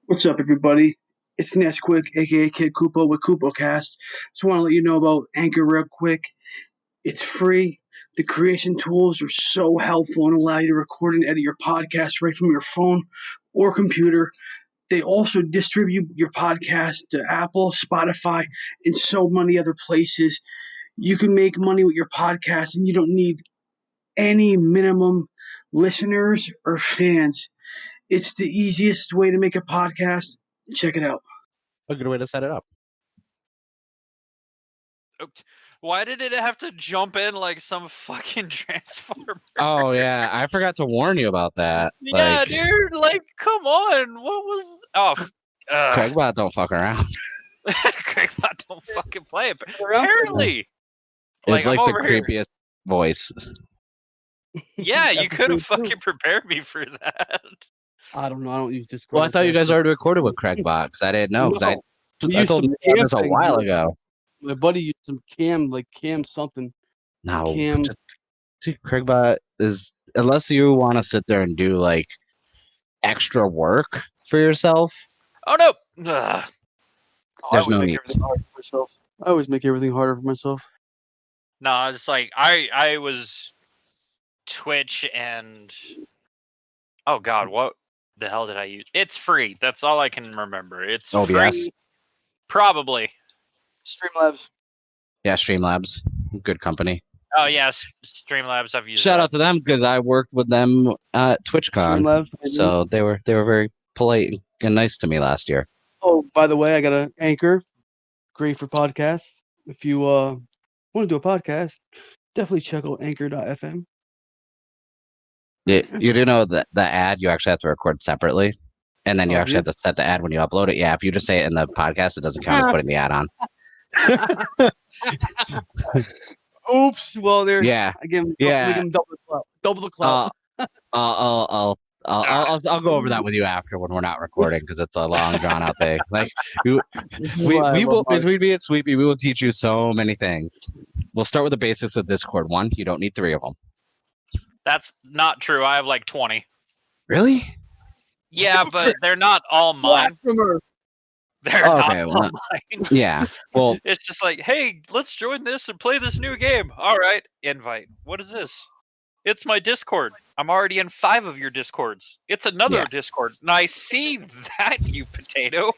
What's up, everybody? It's Nesquik, aka KidKupo with Kupokast. Just want to let you know about Anchor real quick. It's free. The creation tools are so helpful and allow you to record and edit your podcast right from your phone or computer. They also distribute your podcast to Apple, Spotify, and so many other places. You can make money with your podcast and you don't need any minimum listeners or fans. It's the easiest way to make a podcast. Check it out. A good way to set it up. Why did it have to jump in like some fucking transformer? Oh yeah, I forgot to warn you about that. Yeah, dude, like, come on. What was... Craigbot don't fuck around. Craigbot don't fucking play it. Apparently. It's like the creepiest voice. Yeah, you could have fucking prepared me for that. I don't know. I don't use Discord. Well, I thought you guys already recorded with Craigbot because I didn't know. Because I told you this a while ago. My buddy used some cam something. No, Craigbot is, unless you want to sit there and do like extra work for yourself. Oh no! There's no need. I always make everything harder for myself. No, it's like I was Twitch and oh god, what the hell did I use? It's free. That's all I can remember. It's OBS. Free. Probably. Streamlabs. Yeah, Streamlabs. Good company. Oh yeah, Streamlabs. I've used. Shout out to them because I worked with them at TwitchCon. Streamlabs, so they were very polite and nice to me last year. Oh, by the way, I got an Anchor. Great for podcasts. If you want to do a podcast, definitely check out Anchor.fm. You do know that the ad you actually have to record separately, and then you actually have to set the ad when you upload it. Yeah, if you just say it in the podcast, it doesn't count as putting the ad on. Oops. Well, there. Yeah. I give him double the clout. I'll go over that with you after when we're not recording because it's a long drawn out thing. Like we will between me and Sweepy, we will teach you so many things. We'll start with the basics of Discord. 1, you don't need 3 of them. That's not true. I have like 20. Really? Yeah, but they're not all mine. They're not all mine. Yeah. Well, it's just like, hey, let's join this and play this new game. All right, invite. What is this? It's my Discord. I'm already in 5 of your Discords. It's another Discord. And I see that, you potato.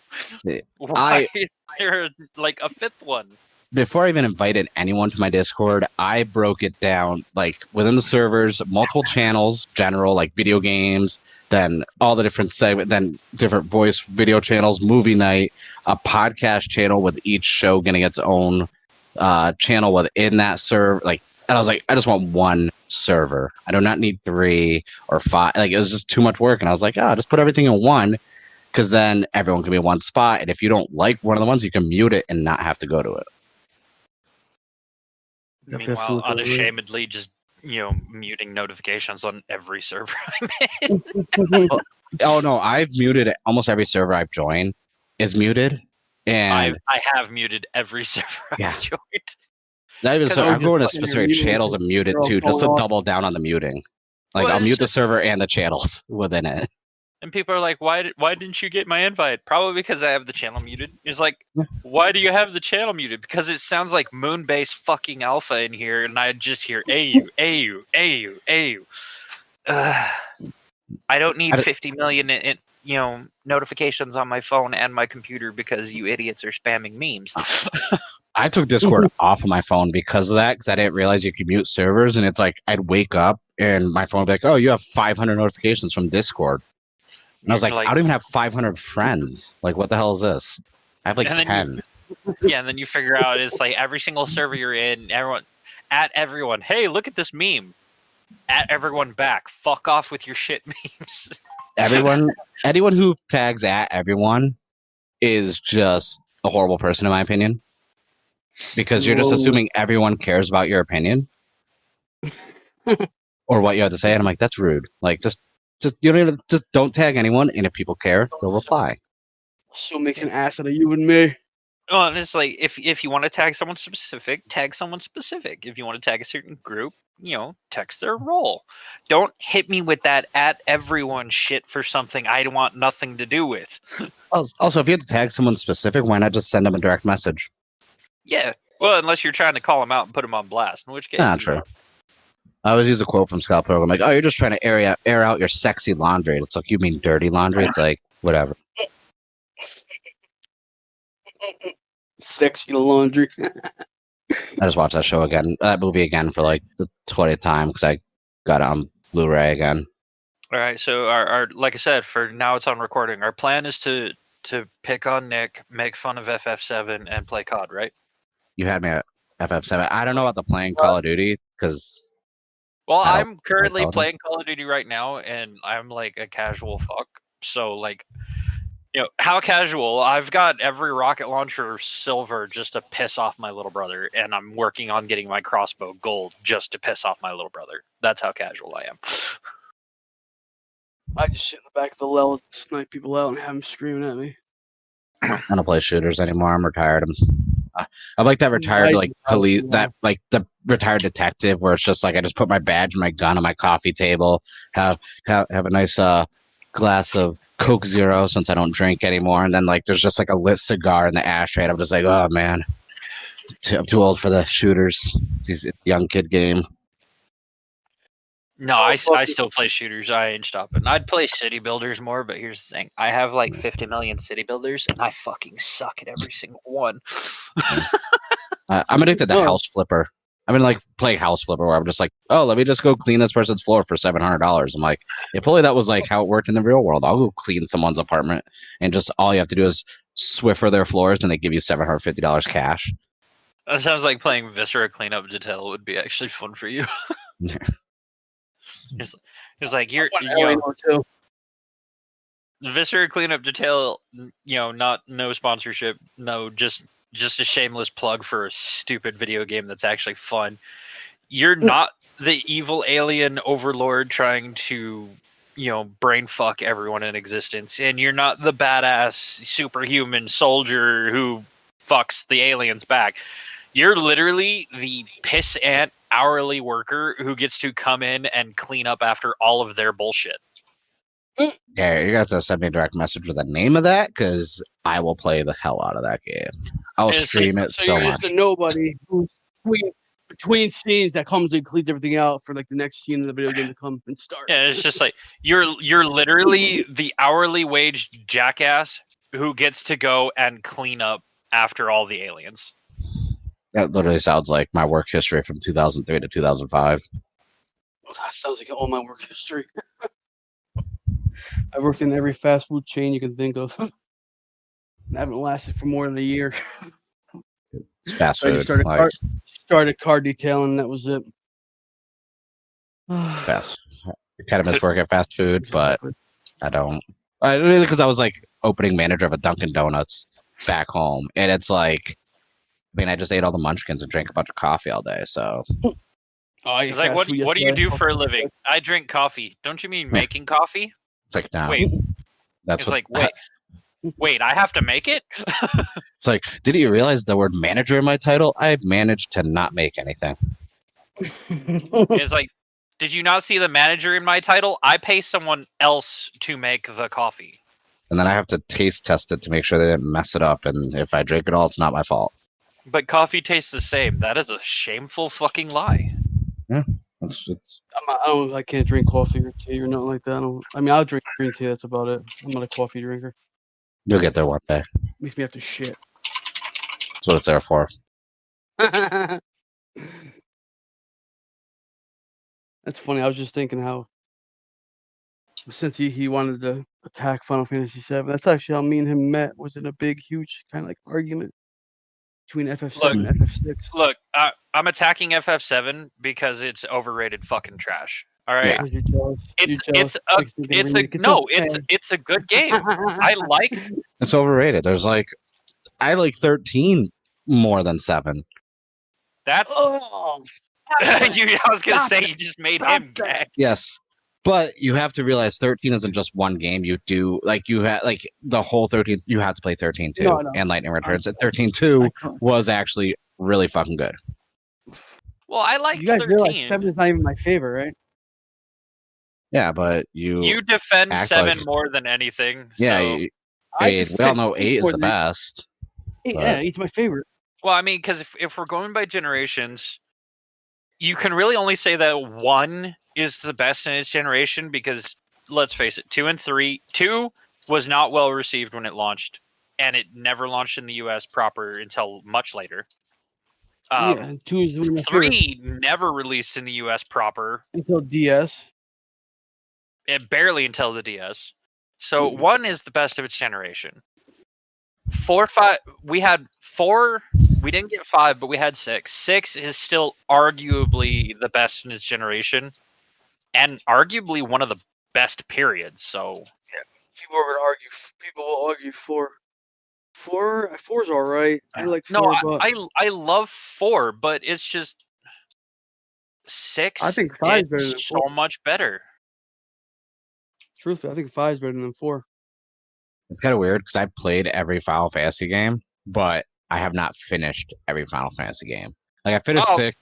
Why is there like a 5th one? Before I even invited anyone to my Discord, I broke it down like within the servers, multiple channels, general like video games, then all the different segments, then different voice video channels, movie night, a podcast channel with each show getting its own channel within that server. Like, and I was like, I just want 1 server. I do not need 3 or 5. Like, it was just too much work. And I was like, just put everything in 1 because then everyone can be in 1 spot. And if you don't like one of the ones, you can mute it and not have to go to it. Meanwhile, unashamedly just, muting notifications on every server I'm in. Oh, no, I've muted almost every server I've joined is muted. And I have muted every server I've joined. Not even so. I'm going to specific channels and mute it too, just to double down on the muting. Like, I'll mute the server and the channels within it. And people are like, why didn't you get my invite? Probably because I have the channel muted. It's like, why do you have the channel muted? Because it sounds like Moonbase fucking alpha in here, and I just hear AU. I don't need 50 million notifications on my phone and my computer because you idiots are spamming memes. I took Discord off of my phone because of that, because I didn't realize you could mute servers, and it's like I'd wake up and my phone would be like, oh, you have 500 notifications from Discord. And I was like, I don't even have 500 friends. Like, what the hell is this? I have like 10. And then you figure out it's like every single server you're in, everyone, hey, look at this meme. At everyone back. Fuck off with your shit memes. Anyone who tags at everyone is just a horrible person, in my opinion. Because you're just assuming everyone cares about your opinion or what you have to say. And I'm like, that's rude. Like, just don't tag anyone, and if people care, they'll reply. So makes an ass out of you and me. Oh, and it's like if you want to tag someone specific, tag someone specific. If you want to tag a certain group, text their role. Don't hit me with that at everyone shit for something I want nothing to do with. Also, if you have to tag someone specific, why not just send them a direct message? Yeah. Well, unless you're trying to call them out and put them on blast, in which case, True. I always use a quote from Scott Pilgrim, like, "Oh, you're just trying to air out your sexy laundry." It's like, you mean dirty laundry? It's like, whatever. Sexy laundry. I just watched that movie again for like the 20th time because I got it on Blu-ray again. All right, so our like I said, for now it's on recording. Our plan is to pick on Nick, make fun of FF7, and play COD, right? You had me at FF7. I don't know about the playing Call of Duty because Well, I don't I'm currently play Call of Duty. playing Call of Duty right now, and I'm like a casual fuck. So like, how casual? I've got every rocket launcher silver just to piss off my little brother, and I'm working on getting my crossbow gold just to piss off my little brother. That's how casual I am. I just sit in the back of the level and snipe people out and have them screaming at me. I don't play shooters anymore. I'm retired. I'm like that retired like police, that like the retired detective where it's just like I just put my badge and my gun on my coffee table, have a nice glass of Coke Zero since I don't drink anymore, and then like there's just like a lit cigar in the ashtray. And I'm just like, oh man, I'm too old for the shooters. These young kid game. No, I still play shooters. I ain't stopping. I'd play city builders more, but here's the thing. I have like 50 million city builders, and I fucking suck at every single one. I'm addicted to House Flipper. I mean, like playing House Flipper where I'm just like, oh, let me just go clean this person's floor for $700. I'm like, if only that was like how it worked in the real world. I'll go clean someone's apartment and just all you have to do is Swiffer their floors and they give you $750 cash. That sounds like playing Viscera Cleanup Detail would be actually fun for you. It's like you're Viscera Cleanup Detail, no sponsorship, no, just a shameless plug for a stupid video game that's actually fun. You're not the evil alien overlord trying to, brain fuck everyone in existence, and you're not the badass superhuman soldier who fucks the aliens back. You're literally the pissant hourly worker who gets to come in and clean up after all of their bullshit. Yeah, you got to send me a direct message with the name of that because I will play the hell out of that game. I'll stream it so much. Just a nobody who's between scenes that comes and cleans everything out for like the next scene of the video game to come and start. Yeah, it's just like you're literally the hourly wage jackass who gets to go and clean up after all the aliens. That literally sounds like my work history from 2003 to 2005. Well, that sounds like all my work history. I've worked in every fast food chain you can think of. I haven't lasted for more than a year. It's fast food. I started car detailing, and that was it. Fast. I kind of miss work at fast food, but I don't. Because I was like opening manager of a Dunkin' Donuts back home, and it's like, I just ate all the munchkins and drank a bunch of coffee all day. So, it's like, what do you do for a living? I drink coffee. Don't you mean making coffee? It's like, no. Wait. Wait, I have to make it? It's like, did you realize the word manager in my title? I managed to not make anything. It's like, did you not see the manager in my title? I pay someone else to make the coffee. And then I have to taste test it to make sure they didn't mess it up. And if I drink it all, it's not my fault. But coffee tastes the same. That is a shameful fucking lie. Yeah. I can't drink coffee or tea or nothing like that. I'll drink green tea. That's about it. I'm not a coffee drinker. You'll get there one day. Makes me have to shit. That's what it's there for. That's funny. I was just thinking how, since he wanted to attack Final Fantasy VII, that's actually how me and him met. Was in a big, huge kind of like argument between FF7 and FF6. Look, I'm attacking FF7 because it's overrated fucking trash. All right, yeah. It's a good game. I like. It's overrated. There's like, I like 13 more than 7. That's. I was gonna say you just made him gag. Yes. But you have to realize 13 isn't just one game. You do the whole 13. You have to play 13-2 and Lightning Returns. And 13-2 was actually really fucking good. Well, I like 13. Realize 7 is not even my favorite, right? Yeah, but you defend 7 more than anything. Yeah, so. I mean, we all know 8 is more the than- best. Yeah, 8's my favorite. Well, I mean, because if we're going by generations, you can really only say that 1 is the best in its generation because, let's face it, 2 and 3... 2 was not well received when it launched, and it never launched in the US proper until much later. Yeah, 2 is one of my favorites. 3 never released in the US proper. Until DS. Barely until the DS. So 1 is the best of its generation. 4, 5, we had 4. We didn't get 5, but we had 6. 6 is still arguably the best in its generation, and arguably one of the best periods. So People will argue 4. 4's all right. I like 4, no, but I love 4, but it's just 6. I think 5 is better than so 4. much better. Truthfully, I think 5 is better than 4. It's kind of weird because I played every Final Fantasy game, but I have not finished every Final Fantasy game. Like I finished 6,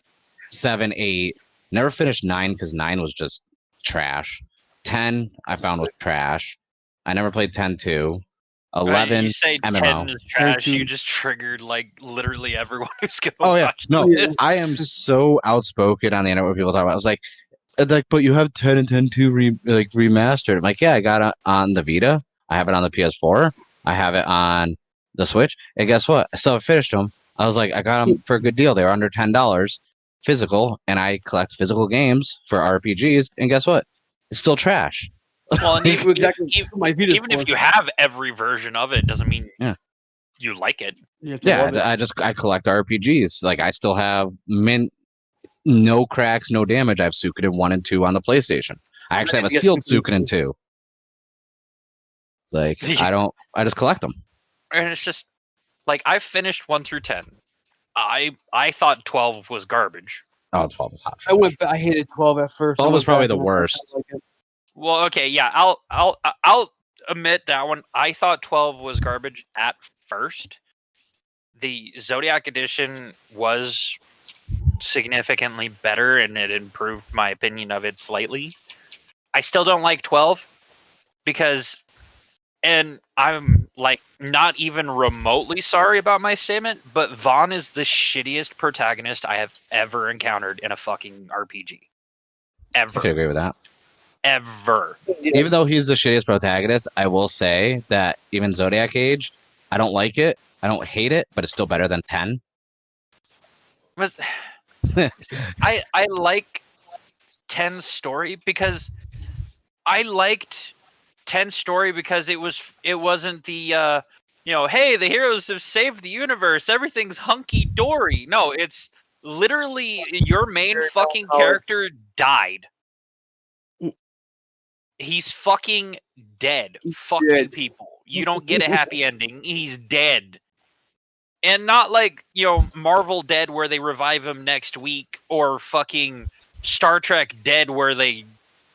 7, 8. Never finished 9 because 9 was just trash. 10 I found was trash. I never played 10 2. 11 you say MMO. 10 is trash. 10. You just triggered like literally everyone who's going to Oh yeah, watch no, this. I am so outspoken on the internet when people talk about it. I was like, but you have 10 and 10 2 remastered. I'm like, yeah, I got it on the Vita. I have it on the PS4. I have it on the Switch. And guess what? I still haven't finished them. I was like, I got them for a good deal. They were under $10 physical, and I collect physical games for RPGs. And guess what? It's still trash. Well, and even, Exactly. My Vita's even if 4. you have every version of it, doesn't mean you like it. You have to love it. I collect RPGs. Like I still have no cracks, no damage. I have Suikoden 1 and 2 on the PlayStation. I actually have a sealed Suikoden 2. It's like I just collect them. And it's just like I finished 1 through 10. I thought 12 was garbage. Oh, 12 is hot trash. I hated 12 at first. 12 was probably the worst. Well, okay, yeah, I'll admit that one. I thought 12 was garbage at first. The Zodiac edition was significantly better, and it improved my opinion of it slightly. I still don't like 12 because, and I'm like not even remotely sorry about my statement, but Vaughn is the shittiest protagonist I have ever encountered in a fucking RPG. Ever. I could agree with that. Ever. Even though he's the shittiest protagonist, I will say that even Zodiac Age, I don't like it. I don't hate it, but it's still better than 10. I like 10's story because I liked 10's story because it wasn't the hey, the heroes have saved the universe, everything's hunky dory. No, it's literally your main fucking character died. He's fucking dead. Fuck you people. You don't get a happy ending. He's dead. And not like, Marvel Dead where they revive him next week, or fucking Star Trek Dead where they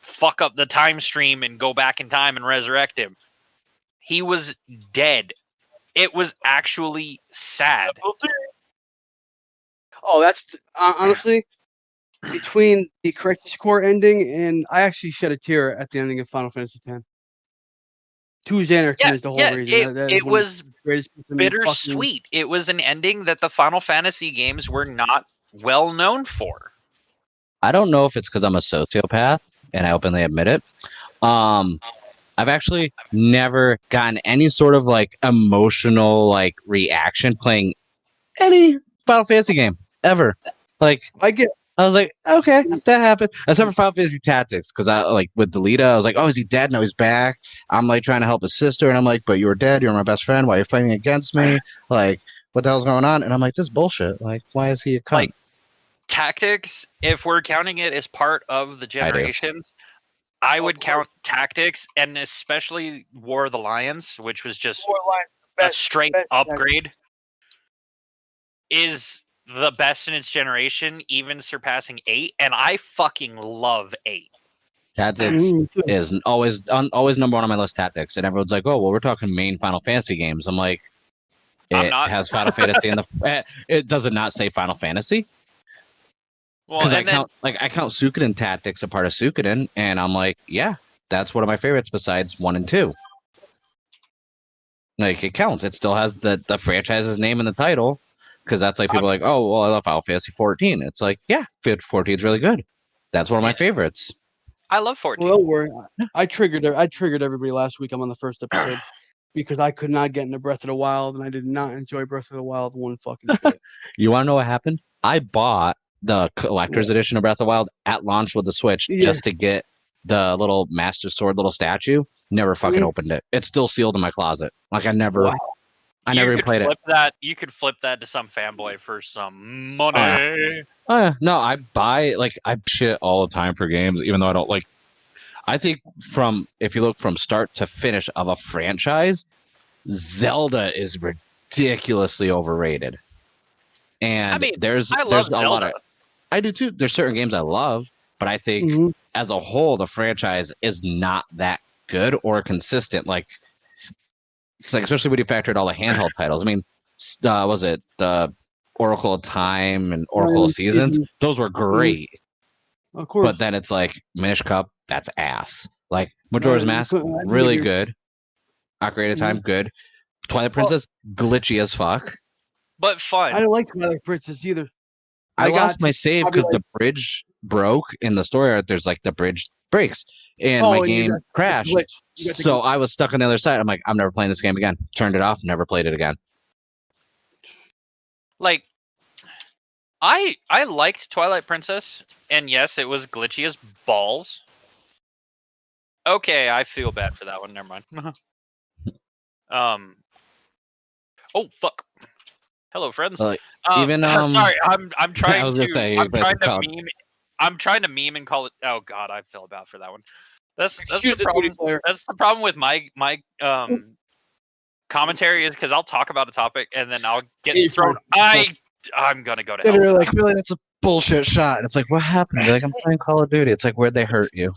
fuck up the time stream and go back in time and resurrect him. He was dead. It was actually sad. Oh, that's honestly between the Crisis Core ending and I actually shed a tear at the ending of Final Fantasy X. 2's Anarchy is the whole reason. It was bittersweet. It was an ending that the Final Fantasy games were not well known for. I don't know if it's because I'm a sociopath, and I openly admit it. I've actually never gotten any sort of like emotional reaction playing any Final Fantasy game ever. I was like, okay, that happened. Except for Final Fantasy Tactics, because I with Delita, I was like, oh, is he dead? No, he's back. I'm trying to help his sister, and I'm like, but you were dead. You're my best friend. Why are you fighting against me? What the hell's going on? And I'm like, this is bullshit. Why is he a cunt? Tactics, if we're counting it as part of the generations, I would count Tactics, and especially War of the Lions, which was just a straight upgrade, is the best in its generation, even surpassing 8, and I fucking love 8. Tactics is always number one on my list. Tactics, and everyone's like, "Oh, well, we're talking main Final Fantasy games." I'm like, it has Final Fantasy in the. It does it not say Final Fantasy? Because I count Suikoden Tactics a part of Suikoden, and I'm like, yeah, that's one of my favorites besides 1 and 2. Like it counts. It still has the franchise's name in the title because that's like people are like, oh, well, I love Final Fantasy 14. It's like, yeah, 14 is really good. That's one of my favorites. I love 14. Well, don't worry. I triggered everybody last week. I'm on the first episode because I could not get into Breath of the Wild, and I did not enjoy Breath of the Wild one fucking bit. You want to know what happened? I bought the collector's edition of Breath of the Wild at launch with the Switch just to get the little Master Sword little statue. Never fucking opened it. It's still sealed in my closet. Like I never played it. You could flip that to some fanboy for some money. No, I buy I shit all the time for games, even though I don't like. I think if you look from start to finish of a franchise, Zelda is ridiculously overrated. And I mean, there's a lot of. I do too. There's certain games I love, but I think as a whole, the franchise is not that good or consistent. It's like, especially when you factor in all the handheld titles. I mean, was it the Oracle of Time and Oracle of Seasons? Those were great. Of course. But then it's like Minish Cup, that's ass. Like Majora's Mask, really good. Ocarina of Time, good. Twilight Princess, glitchy as fuck. But fun. I don't like Twilight Princess either. I lost my save because the bridge broke in the story art. There's the bridge breaks and my game crashed. So I was stuck on the other side. I'm like, I'm never playing this game again. Turned it off, never played it again. Like, I liked Twilight Princess, and yes, it was glitchy as balls. Okay, I feel bad for that one. Never mind. Oh fuck. Hello, friends. Sorry, I'm trying I'm trying to meme and call it. Oh god, I feel bad for that one. That's the problem. That's the problem with my commentary is because I'll talk about a topic and then I'll get thrown. I'm gonna go to hell. They're like, really, that's a bullshit shot. And it's like, what happened? They're like, I'm playing Call of Duty. It's like, where'd they hurt you?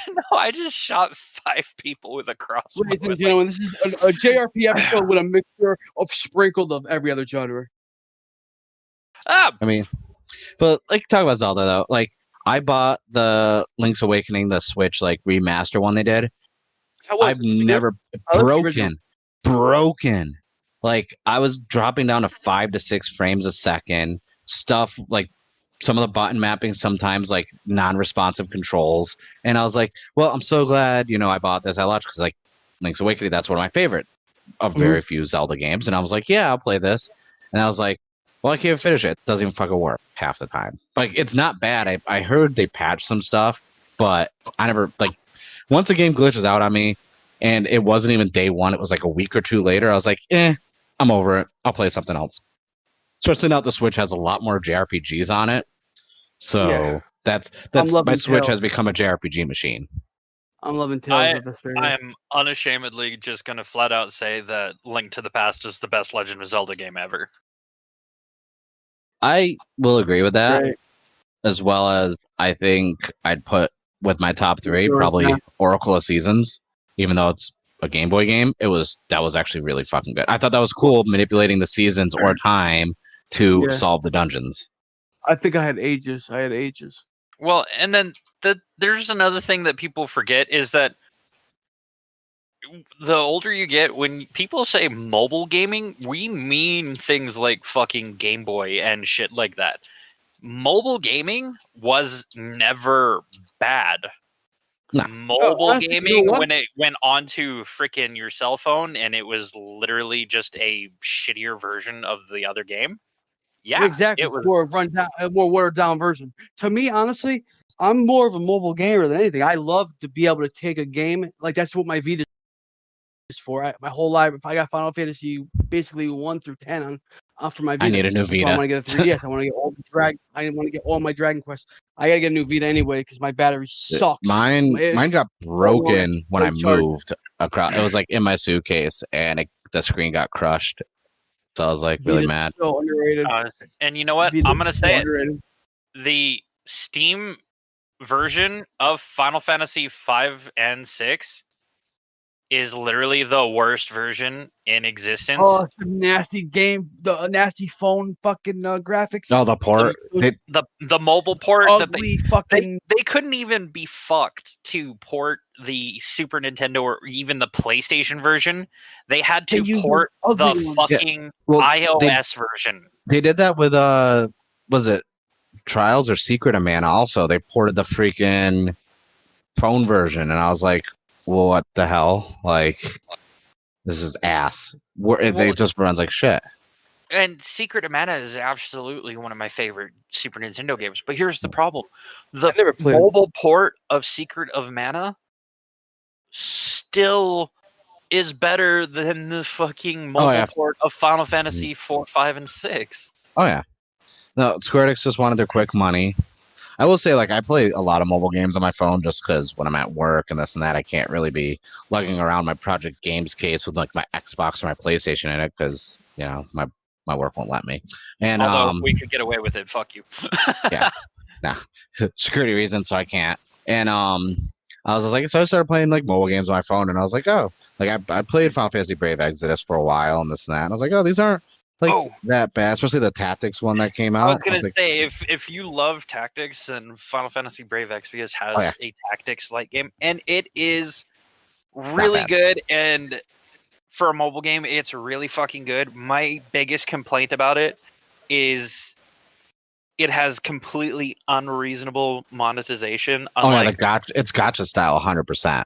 No, I just shot 5 people with a crossbow. Ladies and gentlemen, this is a JRP episode with a mixture of sprinkled of every other genre. I mean, but talk about Zelda though. I bought the Link's Awakening, the Switch remaster one they did. I've never broken. I was dropping down to 5 to 6 frames a second. Stuff some of the button mapping, sometimes non-responsive controls. And I was like, well, I'm so glad, I bought this. I launched because Link's Awakening, that's one of my favorite of very few Zelda games. And I was like, yeah, I'll play this. And I was like, well, I can't finish it. It doesn't even fucking work half the time. It's not bad. I heard they patched some stuff, but I never, once the game glitches out on me, and it wasn't even day one, it was a week or two later, I was like, I'm over it. I'll play something else. Especially now the Switch has a lot more JRPGs on it. So that's my Switch has become a JRPG machine. I'm loving Tales of Vesperia. I am unashamedly just going to flat out say that Link to the Past is the best Legend of Zelda game ever. I will agree with that, as well as I think I'd put with my top 3 probably Oracle of Seasons, even though it's a Game Boy game. That was actually really fucking good. I thought that was cool, manipulating the seasons or time to solve the dungeons. I think I had ages. Well, and then there's another thing that people forget is that the older you get, when people say mobile gaming, we mean things like fucking Game Boy and shit like that. Mobile gaming was never bad. Nah. Mobile gaming, when it went onto freaking your cell phone and it was literally just a shittier version of the other game. Yeah, exactly. It was more watered down version. To me, honestly, I'm more of a mobile gamer than anything. I love to be able to take a game that's what my Vita is for. My whole life, if I got Final Fantasy basically 1 through 10 on for my Vita, I need a new Vita. So I want to get a 3DS. I want to get all my Dragon Quests. I gotta get a new Vita anyway because my battery sucks. Mine got broken when I moved across. It was in my suitcase, and the screen got crushed. So I was really mad. So underrated. And you know what? I'm gonna say it. The Steam version of Final Fantasy 5 and 6 is literally the worst version in existence. Oh, it's a nasty game. The nasty phone fucking graphics. Oh, the port. The mobile port that Ugly fucking. they couldn't even be fucked to port the Super Nintendo or even the PlayStation version. They had to port the fucking iOS version. They did that with was it Trials or Secret of Mana? Also, they ported the freaking phone version, and I was like, well, what the hell? Like, this is ass. It just runs like shit. And Secret of Mana is absolutely one of my favorite Super Nintendo games. But here's the problem. The mobile port of Secret of Mana still is better than the fucking mobile port of Final Fantasy 4, 5, and 6. Oh, yeah. No, Square Enix just wanted their quick money. I will say, like, I play a lot of mobile games on my phone just because when I'm at work and this and that, I can't really be lugging around my Project Games case with, like, my Xbox or my PlayStation in it because, you know, my work won't let me. And although we could get away with it, fuck you. Yeah. Nah. Security reasons, so I can't. And I was just like, so I started playing, like, mobile games on my phone, and I was like, oh. Like, I played Final Fantasy Brave Exodus for a while and this and that, and I was like, oh, these aren't that bad, especially the Tactics one that came out. I was gonna say, if you love Tactics, then Final Fantasy Brave Exvius has a Tactics-like game, and it is really good. And for a mobile game, it's really fucking good. My biggest complaint about it is it has completely unreasonable monetization. Unlike, it's gacha style, 100%.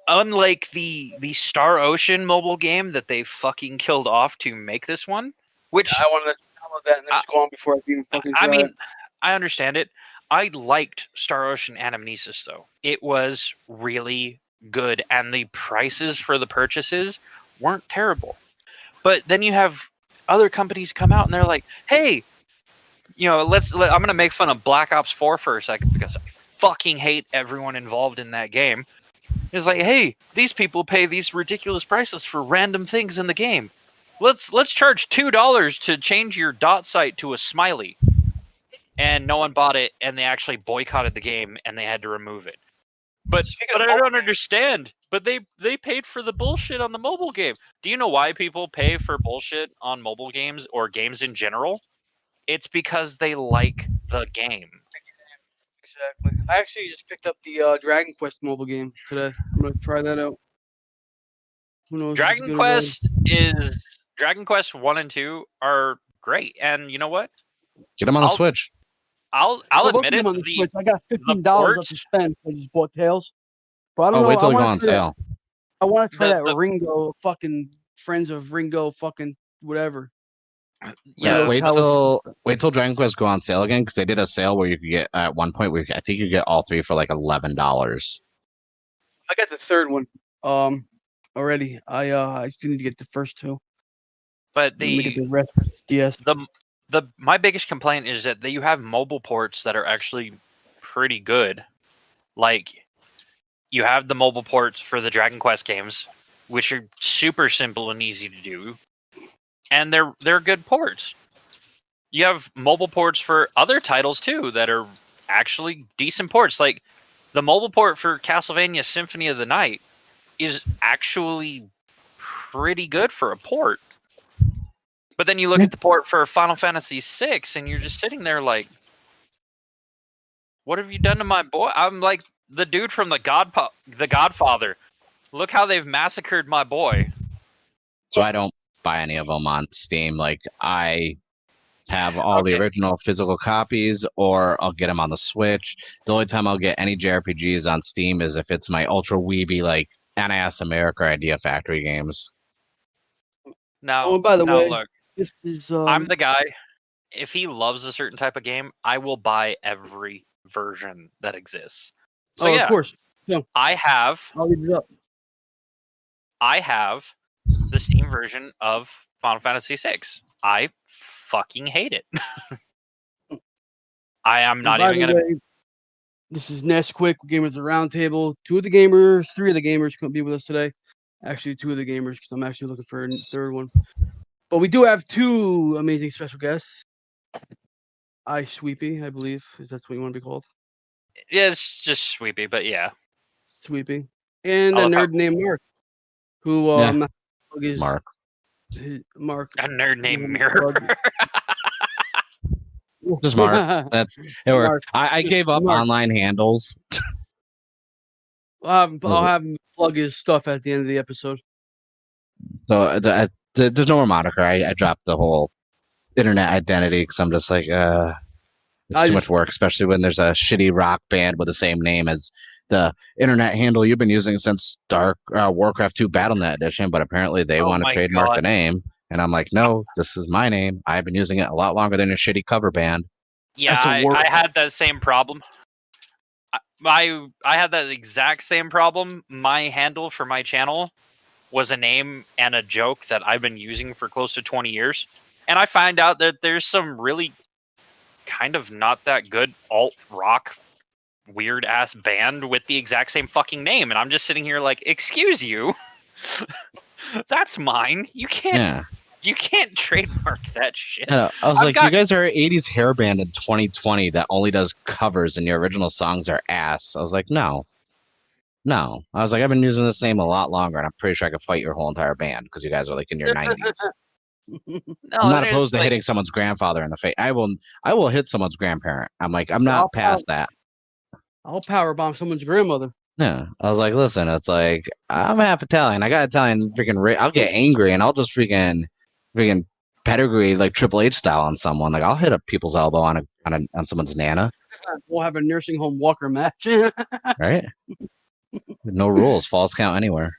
Unlike the Star Ocean mobile game that they fucking killed off to make this one, which I wanted to download that and then just go on before I even fucking. I mean, I understand it. I liked Star Ocean Anamnesis though; it was really good, and the prices for the purchases weren't terrible. But then you have other companies come out and they're like, "Hey, you know, I'm gonna make fun of Black Ops 4 for a second because I fucking hate everyone involved in that game." It's like, hey, these people pay these ridiculous prices for random things in the game. Let's charge $2 to change your dot site to a smiley. And no one bought it, and they actually boycotted the game, and they had to remove it. But I don't understand. But they paid for the bullshit on the mobile game. Do you know why people pay for bullshit on mobile games or games in general? It's because they like the game. Exactly. I actually just picked up the Dragon Quest mobile game today. I'm gonna try that out. Who knows? Dragon Quest 1 and 2 are great, and you know what? Get them on the Switch. I'll admit it. I got $15 up to spend. I just bought Tails. But I don't know. Wait till they go on sale. I want to try that Ringo fucking Friends of Ringo fucking whatever. Yeah, wait till Dragon Quest go on sale again because they did a sale where you could get at one point where I think you get all three for like $11. I got the third one already. I still need to get the first two. But the rest DS. My biggest complaint is that you have mobile ports that are actually pretty good. Like you have the mobile ports for the Dragon Quest games, which are super simple and easy to do. And they're good ports. You have mobile ports for other titles too that are actually decent ports. Like the mobile port for Castlevania Symphony of the Night is actually pretty good for a port. But then you look at the port for Final Fantasy VI and you're just sitting there like, what have you done to my boy? I'm like the dude from the Godfather. Look how they've massacred my boy. So I don't buy any of them on Steam. Like I have all the original physical copies, or I'll get them on the Switch. The only time I'll get any JRPGs on Steam is if it's my ultra weeby like NIS America or Idea Factory games. Now, by the way, look, this is I'm the guy. If he loves a certain type of game, I will buy every version that exists. So yeah, of course. Yeah. I have. I'll leave it up. I have the Steam version of Final Fantasy VI. I fucking hate it. I am not even gonna. This is Nesquick, Gamers Roundtable. Three of the gamers couldn't be with us today. Actually, two of the gamers, because I'm actually looking for a third one. But we do have two amazing special guests. Sweepy, I believe, is that's what you want to be called. Yeah, it's just Sweepy, but yeah. Sweepy. And a nerd named Mark. who Yeah. is Mark. Mark. A nerd named Mirror. Just Mark. That's it. Mark. I gave up Mark. online handles. I'll have him plug his stuff at the end of the episode. So there's no more moniker. I dropped the whole internet identity because I'm just like, it's too much work, especially when there's a shitty rock band with the same name as the internet handle you've been using since Warcraft 2 BattleNet Edition. But apparently they want to trademark the name, and I'm like, no, this is my name. I've been using it a lot longer than a shitty cover band. Yeah, I had that same problem. I had that exact same problem. My handle for my channel was a name and a joke that I've been using for close to 20 years. And I find out that there's some really kind of not that good alt rock weird ass band with the exact same fucking name. And I'm just sitting here like, excuse you. That's mine. You can't trademark that shit. I was you guys are an 80s hair band in 2020 that only does covers and your original songs are ass. I was like, no. I was like, I've been using this name a lot longer, and I'm pretty sure I could fight your whole entire band because you guys are like in your 90s. I'm not opposed to hitting someone's grandfather in the face. I will hit someone's grandparent. I'm like, I'm not past that. I'll powerbomb someone's grandmother. Yeah, I was like, listen, it's like I'm half Italian. I got Italian freaking. I'll get angry and I'll just freaking pedigree like Triple H style on someone. Like I'll hit up people's elbow on someone's nana. We'll have a nursing home walker match. Right? No rules. False count anywhere.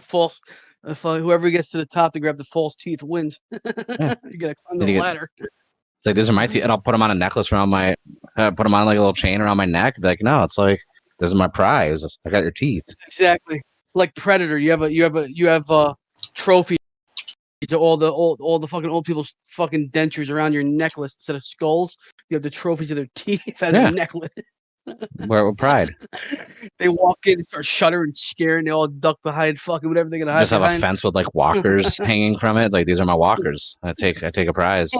False. If whoever gets to the top to grab the false teeth wins. Yeah. You gotta climb the ladder. It's like these are my teeth, and I'll put them on a necklace around my. Put them on like a little chain around my neck. Be like, no, it's like this is my prize. I got your teeth. Exactly. Like Predator, you have trophies to all the fucking old people's fucking dentures around your necklace instead of skulls. You have the trophies of their teeth as a necklace. Where with pride. They walk in and start shuddering, scared, and they all duck behind fucking whatever they're gonna hide. Just have a fence with like walkers hanging from it. It's like these are my walkers. I take a prize.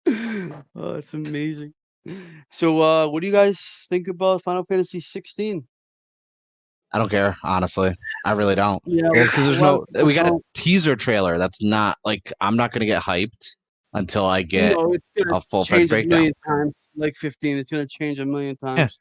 Oh, it's amazing. So, what do you guys think about Final Fantasy 16? I don't care, honestly. I really don't. Yeah, because we got a teaser trailer. That's not like I'm not gonna get hyped until I get a full-fledged breakdown. Like 15, it's gonna change a million times.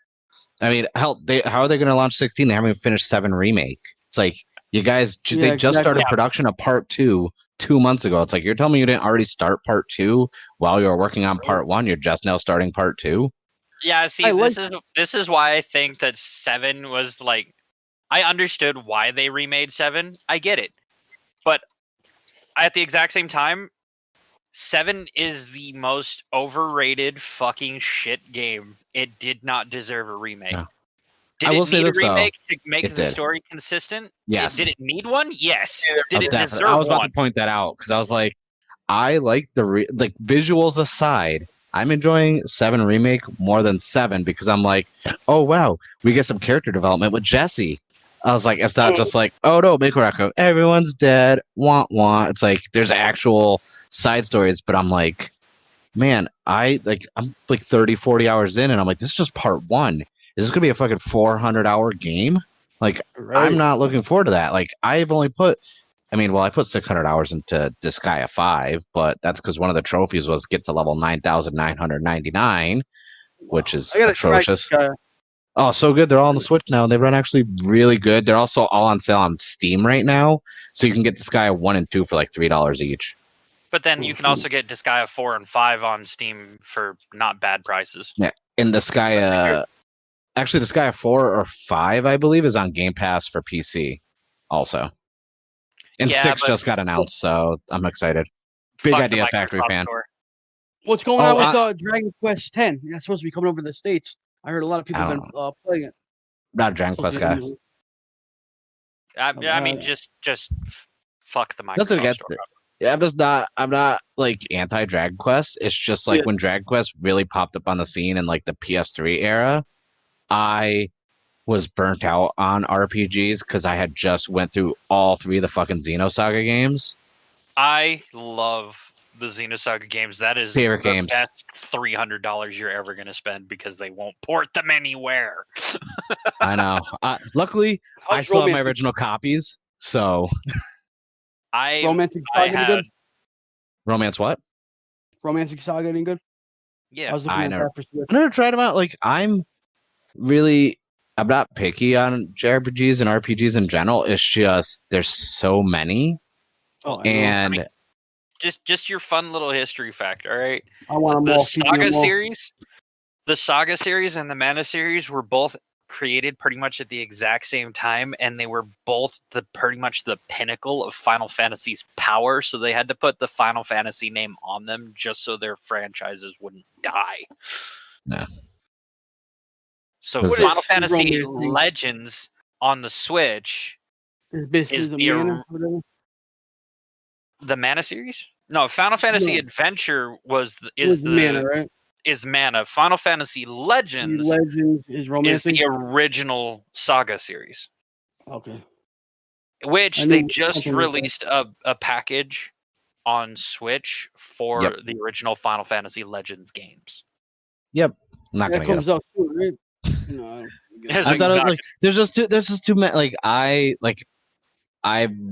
Yeah. I mean, hell, how are they gonna launch 16? They haven't even finished 7 remake. It's like you guys, they just started production of Part 2 2 months ago. It's like you're telling me you didn't already start Part 2 while you were working on Part 1. You're just now starting Part 2. Yeah, see, this is why I think that 7 was like. I understood why they remade 7. I get it, but at the exact same time. 7 is the most overrated fucking shit game. It did not deserve a remake. No. Did it need a remake to make the story consistent? Yes. Did it need one? Yes. Did it deserve one? I was about to point that out because I was like, I like the visuals aside. I'm enjoying 7 remake more than 7 because I'm like, oh wow, we get some character development with Jesse. I was like, it's not just like, oh no, Mikorako, everyone's dead, want. It's like there's actual side stories, but I'm like, man, I'm like 30, 40 hours in, and I'm like, this is just part 1. Is this gonna be a fucking 400-hour game? Like, I'm not looking forward to that. Like, I've only put, I put 600 hours into Disgaea 5, but that's because one of the trophies was get to level 9,999, which is atrocious. Oh, so good. They're all on the Switch now. They run actually really good. They're also all on sale on Steam right now. So you can get Disgaea 1 and 2 for like $3 each. But then you can also get Disgaea 4 and 5 on Steam for not bad prices. Yeah. And Disgaea 4 or 5, I believe, is on Game Pass for PC also. And 6 just got announced, so I'm excited. Big Idea Factory fan. What's going on with Dragon Quest X? That's supposed to be coming over to the States. I heard a lot of people have been playing it. Not a Dragon Quest guy. I mean, just fuck the Microsoft. Nothing against it. Yeah, I'm not like anti Dragon Quest. It's just like when Dragon Quest really popped up on the scene in like the PS3 era, I was burnt out on RPGs because I had just went through all 3 of the fucking Xenosaga games. I love the Xenosaga games. That is Favorite the games. best $300 you're ever going to spend because they won't port them anywhere. I know. Luckily, I How's still have my Romantic- original copies. So Romantic I Saga any had good? Romance what? Romantic Saga any good? I yeah. was looking I at never- that for Switch. I never tried them out. Like I'm not picky on JRPGs and RPGs in general. It's just there's so many, Oh, I know. and Just your fun little history fact. All right. I want them The all. Keep me Saga them all. series, the Saga series and the Mana series were both created pretty much at the exact same time, and they were both pretty much the pinnacle of Final Fantasy's power. So they had to put the Final Fantasy name on them just so their franchises wouldn't die. Yeah. So What Final is Fantasy Romantic? Legends on the Switch It's basically is the the mana or whatever. the Mana series. No, Final Fantasy No. Adventure It was mana, right? is Mana. Final Fantasy The Legends Legends is is Romantic. the original Saga series, Okay. which I they knew just something like that. released a package on Switch for the original Final Fantasy Legends games. Yep, I'm not That gonna get comes them. out soon, right? No, I don't get it. Has I it thought it, not- like there's just too many. I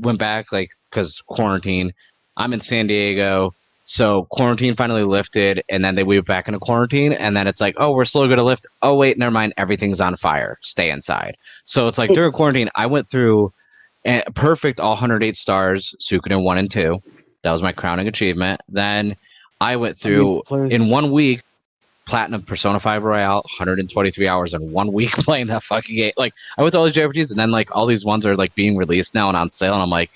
went back because quarantine. I'm in San Diego, so quarantine finally lifted, and then we went back into quarantine, and then it's like, oh, we're slowly gonna lift. Oh wait, never mind, everything's on fire. Stay inside. So it's like during quarantine, I went through perfect all 108 stars, Suikoden 1 and 2. That was my crowning achievement. Then I went through in 1 week. Platinum Persona 5 Royale, 123 hours in 1 week playing that fucking game. Like, I went to all these JRPGs, and then, like, all these ones are, like, being released now and on sale, and I'm like,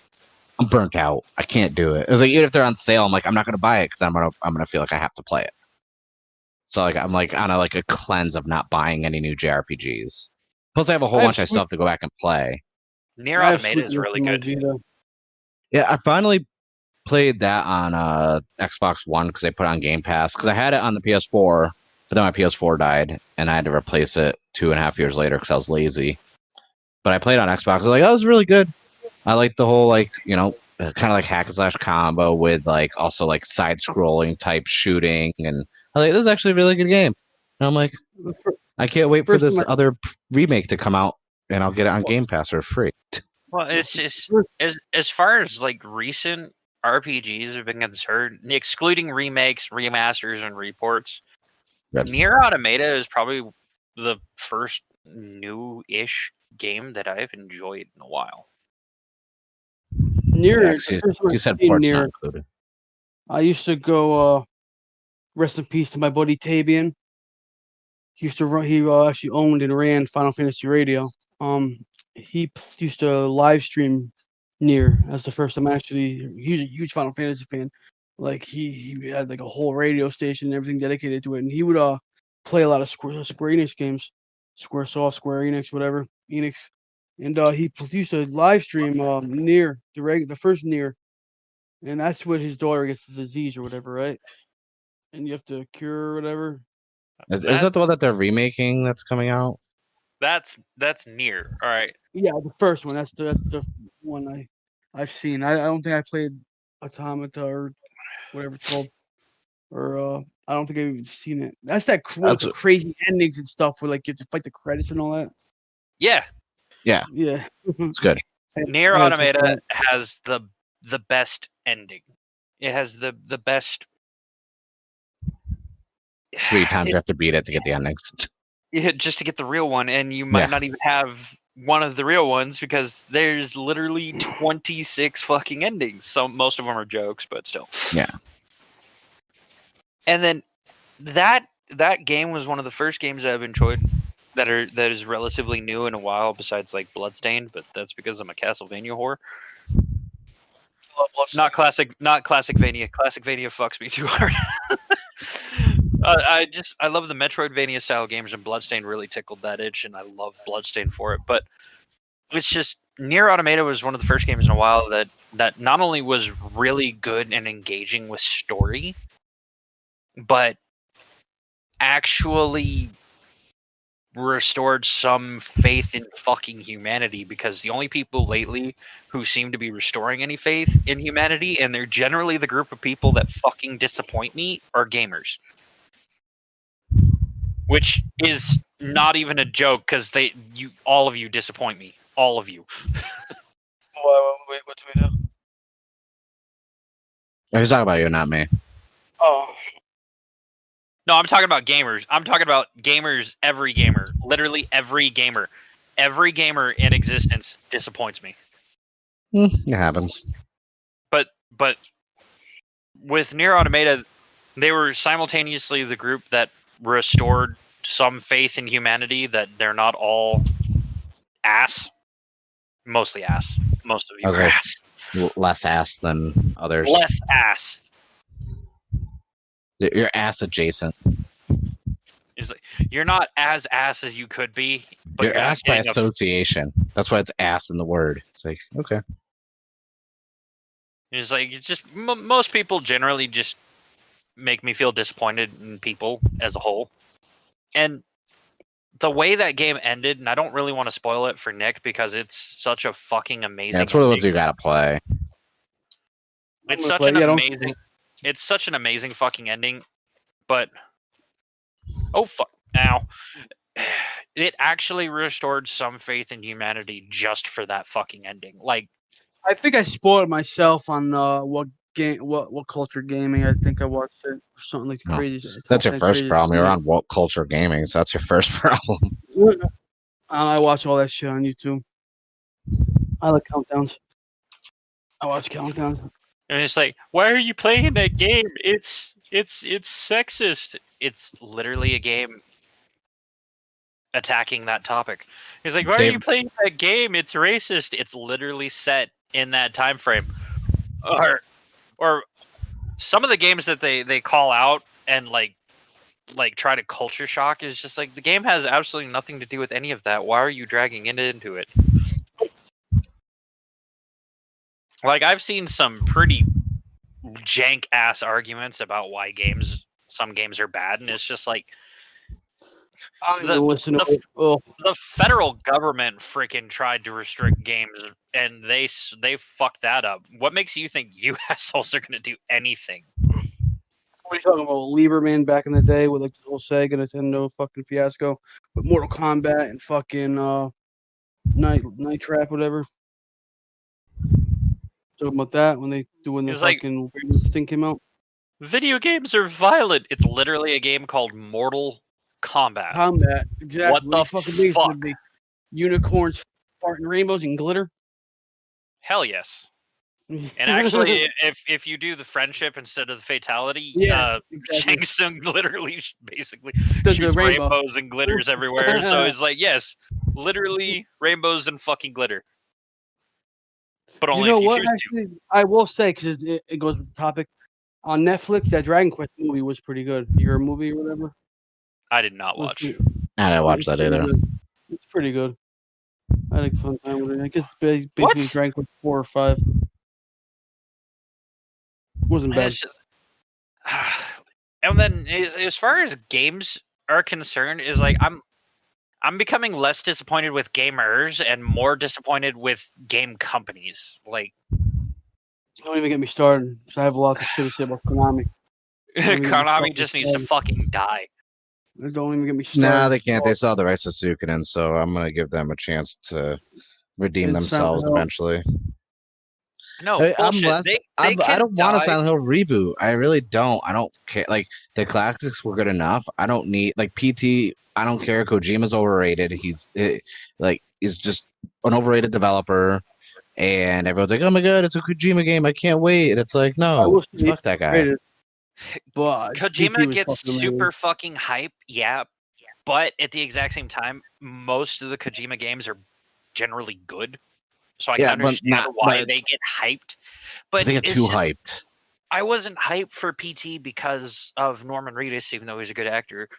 I'm burnt out. I can't do it. It was like, even if they're on sale, I'm like, I'm not going to buy it because I'm gonna feel like I have to play it. So, like, I'm, like, on a cleanse of not buying any new JRPGs. Plus, I have a whole bunch I still have to go back and play. Nier I have Automata is Switch really on my good. Vita. Yeah, I finally played that on Xbox One because they put it on Game Pass. Because I had it on the PS4, but then my PS4 died, and I had to replace it 2.5 years later because I was lazy. But I played on Xbox. I was like, oh, it was really good. I like the whole kind of like hack and slash combo with also side scrolling type shooting, and I was like, this is actually a really good game. And I'm like, I can't wait for this other remake to come out, and I'll get it on Game Pass for free. Well, it's just as far as recent RPGs have been concerned, excluding remakes, remasters, and reports. Good. Nier Automata is probably the first new-ish game that I've enjoyed in a while. Nier, Yeah, you said ports not included. I used to go. Rest in peace to my buddy Tabian. He used to run. He actually owned and ran Final Fantasy Radio. He used to live stream Nier. That's the first time actually. He's a huge Final Fantasy fan. Like he had a whole radio station and everything dedicated to it, and he would play a lot of Square Enix games, Squaresoft, Square Enix, whatever Enix, and he used to live stream Nier, the first Nier, and that's what his daughter gets the disease or whatever, right? And you have to cure or whatever. Is that the one that they're remaking that's coming out? That's Nier. All right. Yeah, the first one. That's the one I've seen. I don't think I played Automata or whatever it's called, or I don't think I've even seen it. That's the crazy endings and stuff where you have to fight the credits and all that. Yeah. Yeah. It's good. Nier Automata has the best ending. It has the best. 3 times you have to beat it to get the endings. Yeah, just to get the real one, and you might not even have one of the real ones because there's literally 26 fucking endings. So most of them are jokes, but still. Yeah. And then that game was one of the first games I've enjoyed that is relatively new in a while, besides Bloodstained, but that's because I'm a Castlevania whore. Not Classicvania. Classicvania fucks me too hard. I love the Metroidvania style games, and Bloodstained really tickled that itch, and I love Bloodstained for it. But it's just Nier Automata was one of the first games in a while that not only was really good and engaging with story, but actually restored some faith in fucking humanity, because the only people lately who seem to be restoring any faith in humanity, and they're generally the group of people that fucking disappoint me, are gamers. Which is not even a joke, because all of you disappoint me. All of you. Wait, what do we do? He's talking about you, not me. Oh. No, I'm talking about gamers. I'm talking about gamers, every gamer. Literally every gamer. Every gamer in existence disappoints me. It happens. But with Nier Automata, they were simultaneously the group that restored some faith in humanity, that they're not all ass. Mostly ass. Most of you are ass. Less ass than others. Less ass. You're ass adjacent. Is like, you're not as ass as you could be, but you're ass by association. That's why it's ass in the word. It's like, okay. It's like, most people generally just make me feel disappointed in people as a whole. And the way that game ended, and I don't really want to spoil it for Nick because it's such a fucking amazing. Yeah, that's one of the ones you gotta play. It's such an amazing. It's such an amazing fucking ending, but oh fuck now. It actually restored some faith in humanity just for that fucking ending. Like, I think I spoiled myself on what culture gaming. I think I watched it or something like crazy. That's your first problem. You're on what culture gaming, so that's your first problem. I watch all that shit on YouTube. I like countdowns. I watch countdowns. And it's like, why are you playing that game? It's sexist. It's literally a game attacking that topic. He's like, why are you playing that game? It's racist. It's literally set in that time frame. Or some of the games that they call out and like try to culture shock is just like, the game has absolutely nothing to do with any of that. Why are you dragging it into it? Like, I've seen some pretty jank ass arguments about why some games are bad, and it's just like, the federal government freaking tried to restrict games, and they fucked that up. What makes you think you assholes are gonna do anything? What are you talking about? Lieberman back in the day with like the whole Sega Nintendo fucking fiasco with Mortal Kombat and fucking Night Trap, whatever. Talking about that when they doing the fucking thing came out. Video games are violent. It's literally a game called Mortal Kombat. Exactly. What the fuck? Unicorns, farting rainbows, and glitter. Hell yes. And actually, if you do the friendship instead of the fatality, exactly. Shang Tsung literally basically shoots rainbows and glitters everywhere. So it's like, yes, literally rainbows and fucking glitter. But only if you choose actually, I will say, because it goes with the topic, on Netflix, that Dragon Quest movie was pretty good. Your movie or whatever? I did not watch. I didn't watch that either. It's pretty good. I had a fun time with it. I guess it's basically Dragon Quest 4 or 5. Wasn't bad. And then as far as games are concerned, is like, I'm becoming less disappointed with gamers and more disappointed with game companies. Like, don't even get me started, because I have a lot of shit to say about Konami. Konami just needs to fucking die. Don't even get me started. Nah, they can't. They saw the rights to Suikoden, so I'm gonna give them a chance to redeem themselves eventually. No, I don't want a Silent Hill reboot. I really don't. I don't care. Like, the classics were good enough. I don't need, like, PT. I don't care. Kojima's overrated. He's just an overrated developer, and everyone's like, "Oh my god, it's a Kojima game! I can't wait!" And it's like, no, fuck that guy. But Kojima gets super fucking hype, yeah. But at the exact same time, most of the Kojima games are generally good. So I can understand why they get hyped. But they get too hyped. I wasn't hyped for PT because of Norman Reedus, even though he's a good actor.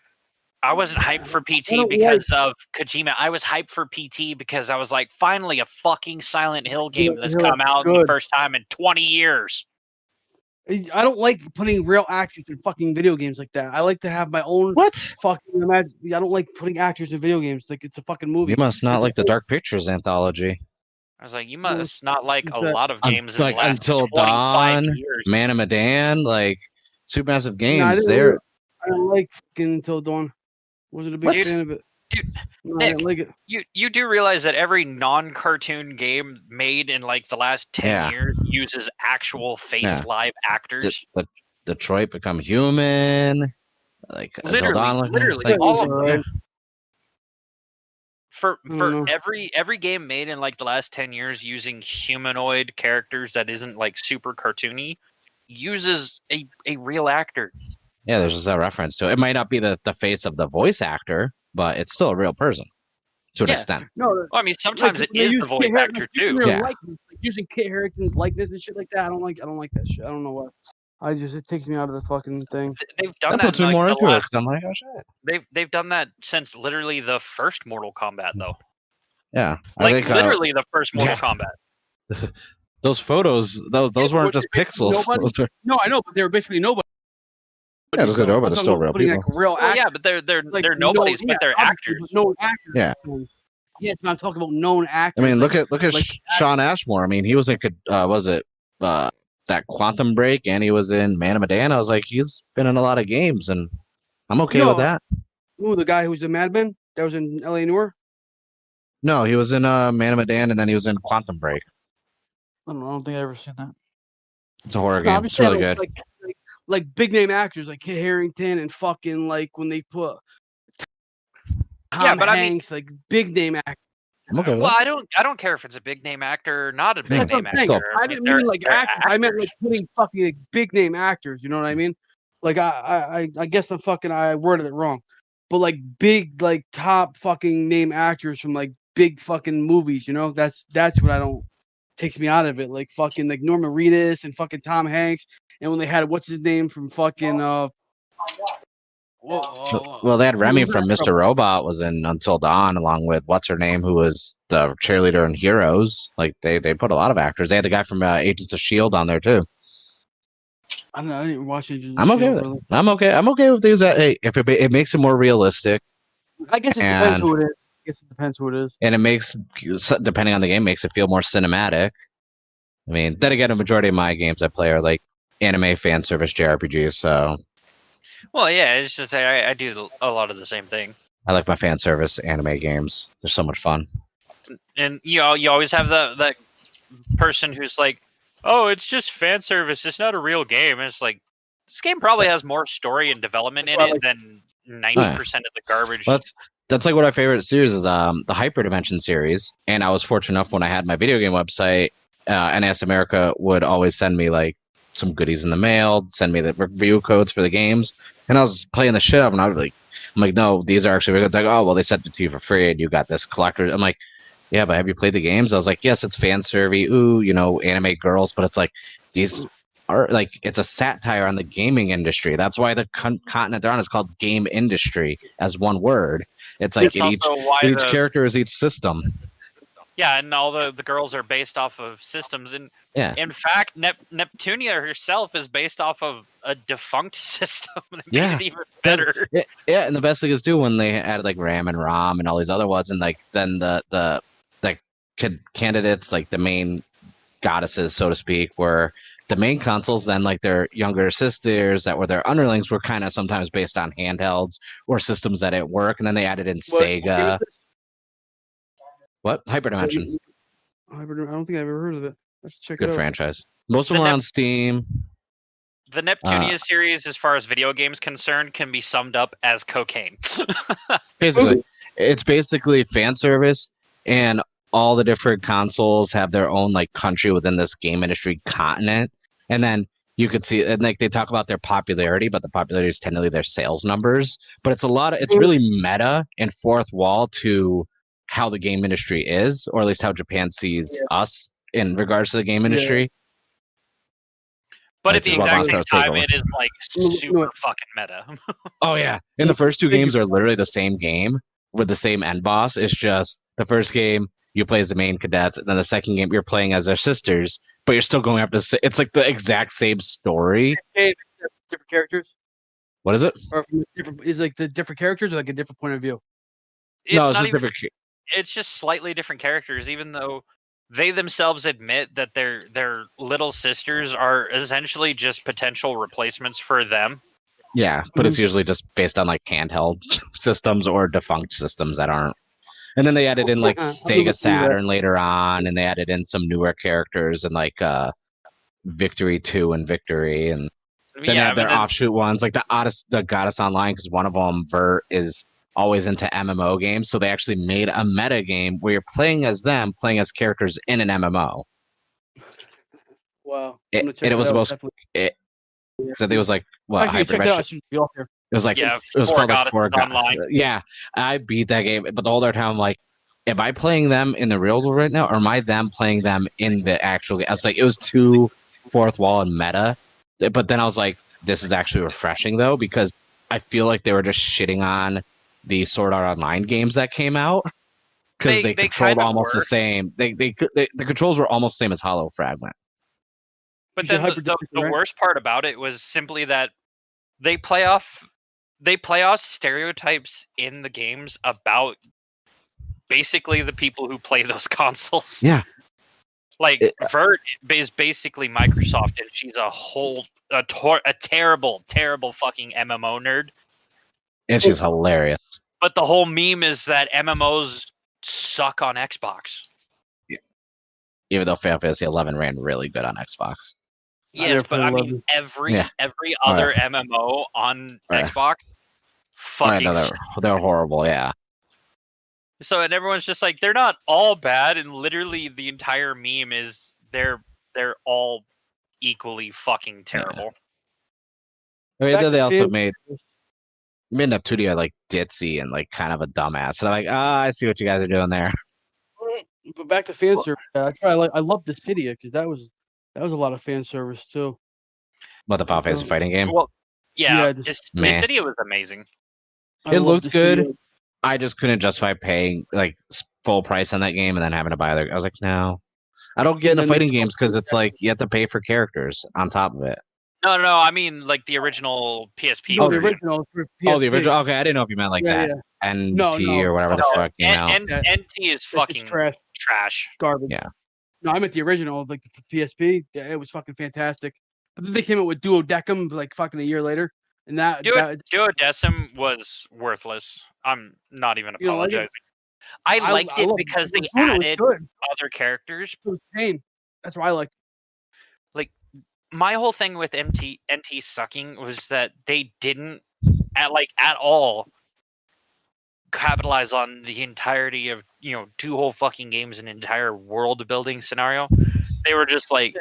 I wasn't hyped for PT because of Kojima. I was hyped for PT because I was like, finally a fucking Silent Hill game that's come out the first time in 20 years. I don't like putting real actors in fucking video games like that. I like to have my own What? fucking imagine. I don't like putting actors in video games like it's a fucking movie. You must not It's like the a- Dark Pictures anthology. I was like, you must not like a that- lot of games in Like the last Until 25 Dawn, years. Man of Medan, like Supermassive No, I Games. didn't like fucking Until Dawn. Wasn't a big What? fan of it. Dude, No, I didn't like it. You do realize that every non-cartoon game made in like the last 10 years uses actual face live actors. Detroit Become Human. Like Until Dawn, literally like, all of them. For Mhm. every game made in like the last 10 years using humanoid characters that isn't like super cartoony uses a real actor. Yeah, there's just a reference to it. It might not be the face of the voice actor, but it's still a real person to an extent. No, Well, I mean, sometimes like, it is the voice actor too. Yeah. Likeness, like using Kit Harington's likeness and shit like that. I don't like that shit. I don't know what. It takes me out of the fucking thing. They've done That that. puts me in, like, more the into it last- 'cause I'm like, oh shit. They've done that since literally the first Mortal Kombat, though. Yeah, Like I think, literally the first Mortal yeah. Kombat. Those photos, those weren't just pixels. Nobody? Those were, No, I know, but they were basically nobody. yeah, those are So, but I'm they're talking still about real putting, people. like real Well, actors. yeah, but they're Like, nobodies, no, but they're obviously, actors. but known actors. Yeah. So, yes, but I'm talking about known actors. I mean, look like, at like, Sean Ashmore. I mean, he was in that Quantum Break, and he was in Man of Medan. I was like, he's been in a lot of games, and I'm okay with that. Who, the guy who's the Madman that was in L.A. Noire? No, he was in Man of Medan, and then he was in Quantum Break. I don't think I ever seen that. It's a horror game. It's really good. Like big name actors like Kit Harington and fucking like when they put Tom Hanks, like big name actors. I'm okay with Well, that. I don't care if it's a big name actor or not a big That's name what I'm saying. actor. I didn't mean like actors. I meant like putting fucking like, big name actors. You know what I mean? Like I guess I worded it wrong, but like big like top fucking name actors from like big fucking movies. You know that's what I don't takes me out of it. Like fucking like Norman Reedus and fucking Tom Hanks, and when they had what's his name from fucking Well, they had Remy from Mr. Robot was in Until Dawn, along with what's her name, who was the cheerleader in Heroes. Like they put a lot of actors. They had the guy from Agents of S.H.I.E.L.D. on there too. I don't know. I didn't watch Agents of I'm okay with it. I'm okay with these. Hey, if it makes it more realistic. I guess it depends who it is. I guess it depends who it is. And it makes, depending on the game, makes it feel more cinematic. I mean, then again, a majority of my games I play are like anime fan service JRPGs, so. Well, yeah, it's just I do a lot of the same thing. I like my fan service anime games. They're so much fun. And you always have that person who's like, "Oh, it's just fan service. It's not a real game." And it's like this game probably has more story and development in it than 90% of the garbage. That's like what my favorite series is, the Hyperdimension series. And I was fortunate enough when I had my video game website, NAS America would always send me like some goodies in the mail, send me the review codes for the games. And I was playing the shit out of them. I'm like, no, these are actually really good. Like, oh, well, they sent it to you for free and you got this collector. I'm like, yeah, but have you played the games? I was like, yes, it's fan survey. Ooh, anime girls. But it's like, these are like, it's a satire on the gaming industry. That's why the continent they're on is called game industry as one word. It's like each character is each system. Yeah, and all the girls are based off of systems. And in fact, Neptunia herself is based off of a defunct system. That made it even better. And the best thing is too when they added like Ram and Rom and all these other ones, and like then the candidates, like the main goddesses, so to speak, were the main consoles. Then like their younger sisters that were their underlings were kind of sometimes based on handhelds or systems that didn't work, and then they added in Sega. What? Hyperdimension. I don't think I've ever heard of it. Let's check it out. Good franchise. Most of them are on Steam. The Neptunia series, as far as video games concerned, can be summed up as cocaine. Basically, it's basically fan service, and all the different consoles have their own like country within this game industry continent. And then you could see, and like they talk about their popularity, but the popularity is technically their sales numbers. But it's really meta and fourth wall to how the game industry is, or at least how Japan sees us in regards to the game industry. But at the exact same time, it is like super fucking meta. Oh yeah, and the first two games are literally the same game with the same end boss. It's just the first game you play as the main cadets, and then the second game you're playing as their sisters, but you're still going after it's like the exact same story. Different characters. What is it? Or is like the different characters or like a different point of view? No, it's just different. It's just slightly different characters, even though they themselves admit that their little sisters are essentially just potential replacements for them. Yeah, but it's usually just based on like handheld systems or defunct systems that aren't. And then they added in like Sega Saturn later on, and they added in some newer characters and like Victory 2 and Victory, and then they have their offshoot ones like the Goddess Online, because one of them, Vert, is always into MMO games, so they actually made a meta game where you're playing as them, playing as characters in an MMO. Wow. It was supposed it. So it was like what? Actually, check that out. It was like it was called like Four Online. Yeah, I beat that game, but the whole time I'm like, am I playing them in the real world right now, or am I them playing them in the actual game? I was like, it was too fourth wall and meta, but then I was like, this is actually refreshing though, because I feel like they were just shitting on the Sword Art Online games that came out because they controlled almost the same. The controls were almost the same as Hollow Fragment. But then the worst part about it was simply that they play off stereotypes in the games about basically the people who play those consoles. Yeah. Like Vert is basically Microsoft, and she's a terrible, terrible fucking MMO nerd. And she's hilarious. But the whole meme is that MMOs suck on Xbox. Yeah. Even though Final Fantasy 11 ran really good on Xbox. Yes, but I mean every other MMO on Xbox fucking they're horrible, yeah. So and everyone's just like, they're not all bad, and literally the entire meme is they're all equally fucking terrible. I mean, then they also made Neptunia like ditzy and like kind of a dumbass. So I'm like, I see what you guys are doing there. But back to fan service. That's why I love Dissidia, because that was a lot of fan service too. What, the Final Fantasy fighting game? Well, yeah, Dissidia was amazing. It looked good. I just couldn't justify paying like full price on that game and then having to buy other. I was like, no, I don't get into fighting games because it's like you have to pay for characters on top of it. No, I mean like the original PSP. Oh, the original. Oh, the original. Okay, I didn't know if you meant like that. Yeah. NT or whatever the fuck. NT is fucking trash. Garbage. Yeah. No, I meant the original, like the PSP. It was fucking fantastic. But then they came out with Duodecim like fucking a year later, and Duodecim was worthless. I'm not even apologizing. I liked it because they added other characters. It was pain. That's why I liked it. Like, my whole thing with NT sucking was that they didn't at all capitalize on the entirety of, two whole fucking games, an entire world building scenario. They were just like,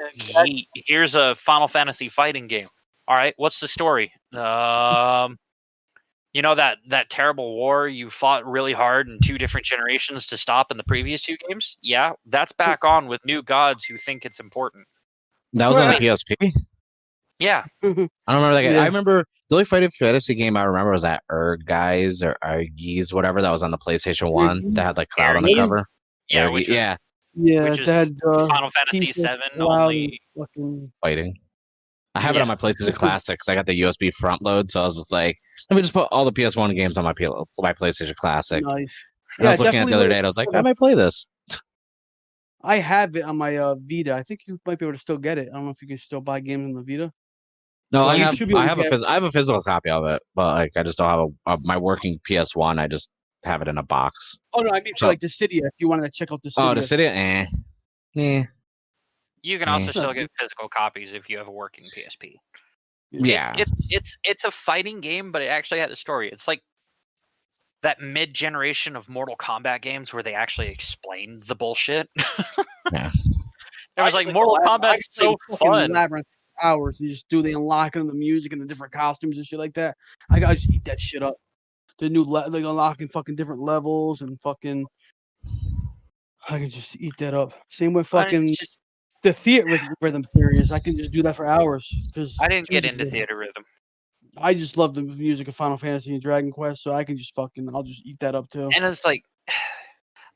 here's a Final Fantasy fighting game. All right, what's the story? That terrible war you fought really hard in 2 different generations to stop in the previous 2 games? Yeah, that's back on with new gods who think it's important. That was on the PSP? Yeah. I don't remember that game. Yeah. I remember the only Final Fantasy game I remember was that Guys or Argies, whatever, that was on the PlayStation 1 that had like Cloud on the cover. Yeah, which that had Final Fantasy 7 only fighting. I have it on my PlayStation Classic because I got the USB front load, so I was just like, let me just put all the PS1 games on my PlayStation Classic. Nice. And I was looking at it the other day, and I was like, I might play this. I have it on my Vita. I think you might be able to still get it. I don't know if you can still buy games on the Vita. No, I have a physical copy of it, but like I just don't have my working PS1. I just have it in a box. Oh no, I mean for like Dissidia. If you wanted to check out Dissidia. Oh, Dissidia, You can also still get physical copies if you have a working PSP. Yeah, it's a fighting game, but it actually had a story. It's like that mid-generation of Mortal Kombat games where they actually explained the bullshit. Yeah, it was like Mortal Kombat's so fun. Labyrinth hours, you just do the unlocking of the music and the different costumes and shit like that. I gotta just eat that shit up. The new like unlocking fucking different levels and fucking. I can just eat that up. Same with fucking. The theater rhythm series, I can just do that for hours. Cause I didn't get into theater rhythm. I just love the music of Final Fantasy and Dragon Quest, so I can just I'll just eat that up too. And it's like,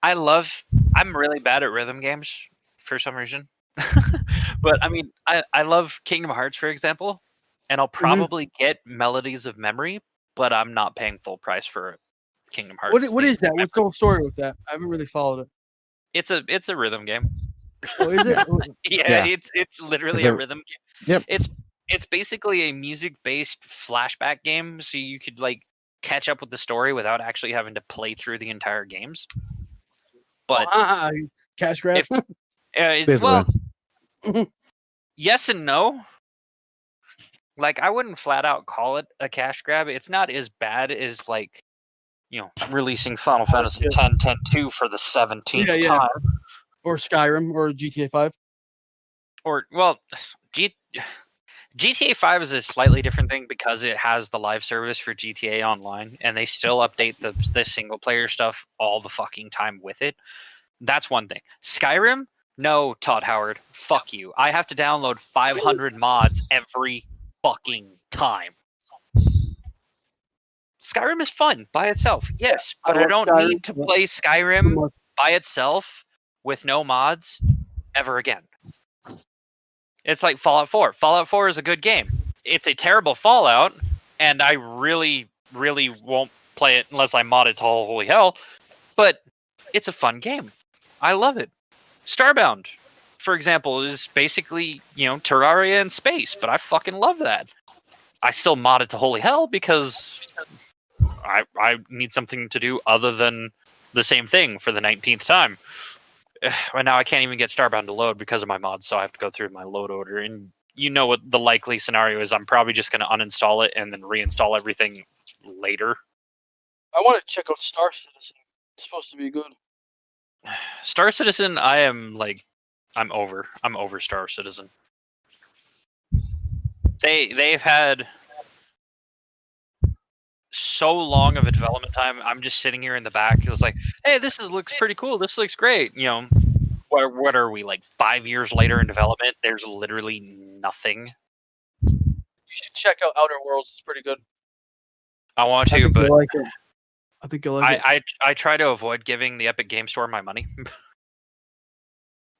I'm really bad at rhythm games for some reason. But I mean, I love Kingdom Hearts, for example, and I'll probably get Melodies of Memory, but I'm not paying full price for Kingdom Hearts. What is that? What's the whole story with that? I haven't really followed it. It's a rhythm game. Oh, is it? Yeah, Yeah. it's literally It's a a- rhythm game. Yep. It's basically a music-based flashback game, so you could like catch up with the story without actually having to play through the entire games. But Cash grab. it's, well, yes and no. Like, I wouldn't flat out call it a cash grab. It's not as bad as, like, releasing Final Fantasy X 10-2 for the 17th time. Or Skyrim or GTA 5. Or, well, GTA 5 is a slightly different thing because it has the live service for GTA Online, and they still update the single player stuff all the fucking time with it. That's one thing. Skyrim? No, Todd Howard. Fuck you. I have to download 500 mods every fucking time. Skyrim is fun by itself, yes, but I don't need to play Skyrim by itself with no mods ever again. It's like Fallout 4. Fallout 4 is a good game. It's a terrible Fallout, and I really, really won't play it unless I mod it to holy hell, but it's a fun game. I love it. Starbound, for example, is basically, Terraria in space, but I fucking love that. I still mod it to holy hell because I need something to do other than the same thing for the 19th time. And now I can't even get Starbound to load because of my mods, so I have to go through my load order. And you know what the likely scenario is. I'm probably just going to uninstall it and then reinstall everything later. I want to check out Star Citizen. It's supposed to be good. Star Citizen, I'm over Star Citizen. They've had so long of a development time. I'm just sitting here in the back. It was like, hey, looks pretty cool. This looks great. What are we, like 5 years later in development? There's literally nothing. You should check out Outer Worlds. It's pretty good. I want to, I think but you'll like it. I think you'll like it. I try to avoid giving the Epic Game Store my money.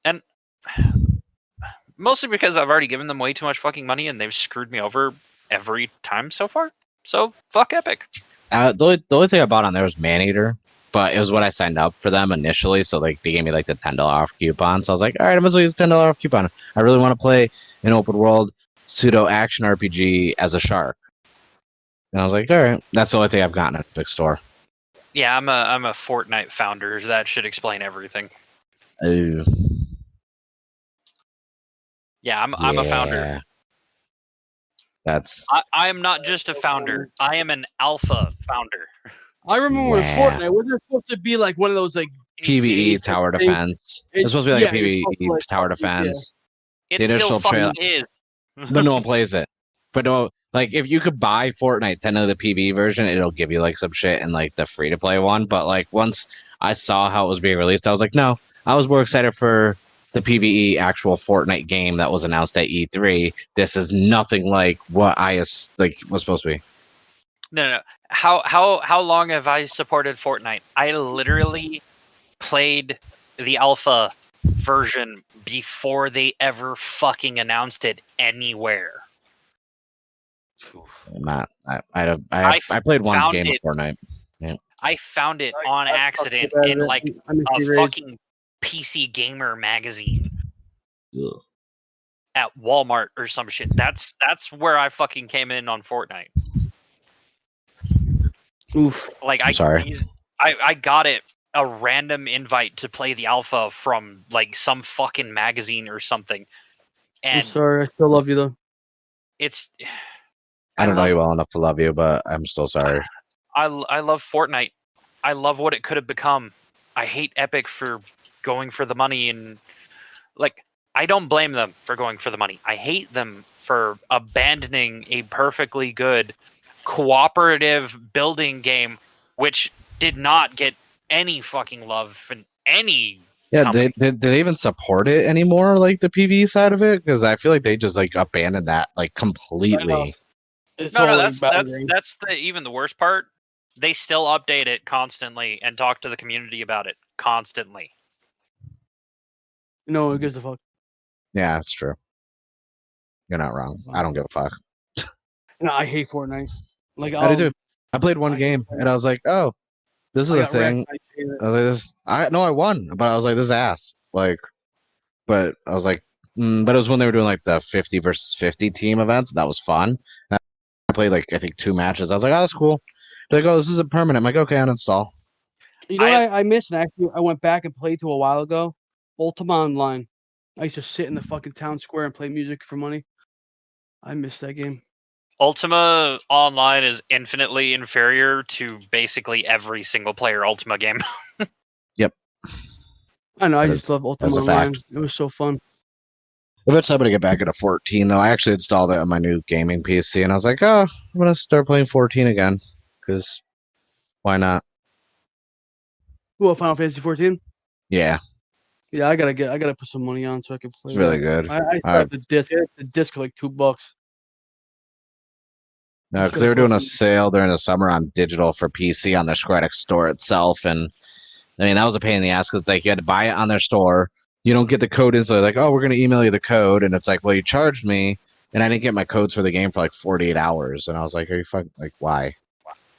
And mostly because I've already given them way too much fucking money and they've screwed me over every time so far. So, fuck Epic. The only thing I bought on there was Maneater, but it was when I signed up for them initially, so like they gave me like the $10 off coupon. So I was like, all right, I'm going to use the $10 off coupon. I really want to play an open world pseudo action RPG as a shark. And I was like, all right, that's the only thing I've gotten at Epic Store. Yeah, I'm a Fortnite founder. That should explain everything. Ooh. Yeah, I'm a founder. That's. I am not just a founder. I am an alpha founder. I remember when Fortnite wasn't it supposed to be like one of those like PvE tower defense. It's supposed to be like a PvE tower defense. Yeah. It still fucking is. But no one plays it. But no, like if you could buy Fortnite 10 of the PvE version, it'll give you like some shit in like the free to play one. But like once I saw how it was being released, I was like, no, I was more excited for the PvE actual Fortnite game that was announced at E3. This is nothing like what I was supposed to be. No. How long have I supported Fortnite? I literally played the alpha version before they ever fucking announced it anywhere. I played one game of Fortnite. Yeah. I found it on accident in like a fucking PC Gamer magazine. Ugh. At Walmart or some shit. That's where I fucking came in on Fortnite. Oof. Like I got it a random invite to play the alpha from like some fucking magazine or something. And I'm sorry, I still love you though. I don't know you well enough to love you, but I'm still sorry. I love Fortnite. I love what it could have become. I hate Epic for going for the money, and like I don't blame them for going for the money. I hate them for abandoning a perfectly good cooperative building game which did not get any fucking love from any company. Did they even support it anymore, like the PvE side of it? Because I feel like they just like abandoned that like completely. No, that's even the worst part. They still update it constantly and talk to the community about it constantly. No one gives a fuck. Yeah, it's true. You're not wrong. I don't give a fuck. No, I hate Fortnite. Like I do too. I played one game and I was like, oh, this is I a got wrecked. thing. I hate it. I was like, I won, but I was like, this is ass. Like, but I was like, but it was when they were doing like the 50 versus 50 team events. That was fun. And I played like I think 2 matches. I was like, oh, that's cool. They're like, oh, this isn't permanent. I'm like, okay, uninstall. You know what I missed? And actually, I went back and played to a while ago. Ultima Online. I used to sit in the fucking town square and play music for money. I missed that game. Ultima Online is infinitely inferior to basically every single player Ultima game. Yep. I know. I That just is- love that's Ultima a Online. fact. It was so fun. Eventually, I'm gonna get back into 14 though. I actually installed it on my new gaming PC, and I was like, oh, I'm gonna start playing 14 again because why not? Well, Final Fantasy 14. Yeah, Yeah, I gotta put some money on so I can play. it's really that. good. I still have the disc. The disc for like $2. No, because they were doing a sale during the summer on digital for PC on their Square Enix store itself, and I mean that was a pain in the ass because it's like you had to buy it on their store. You don't get the code in, so they're like, oh, we're gonna email you the code, and it's like, well, you charged me, and I didn't get my codes for the game for like 48 hours, and I was like, are you fucking like why?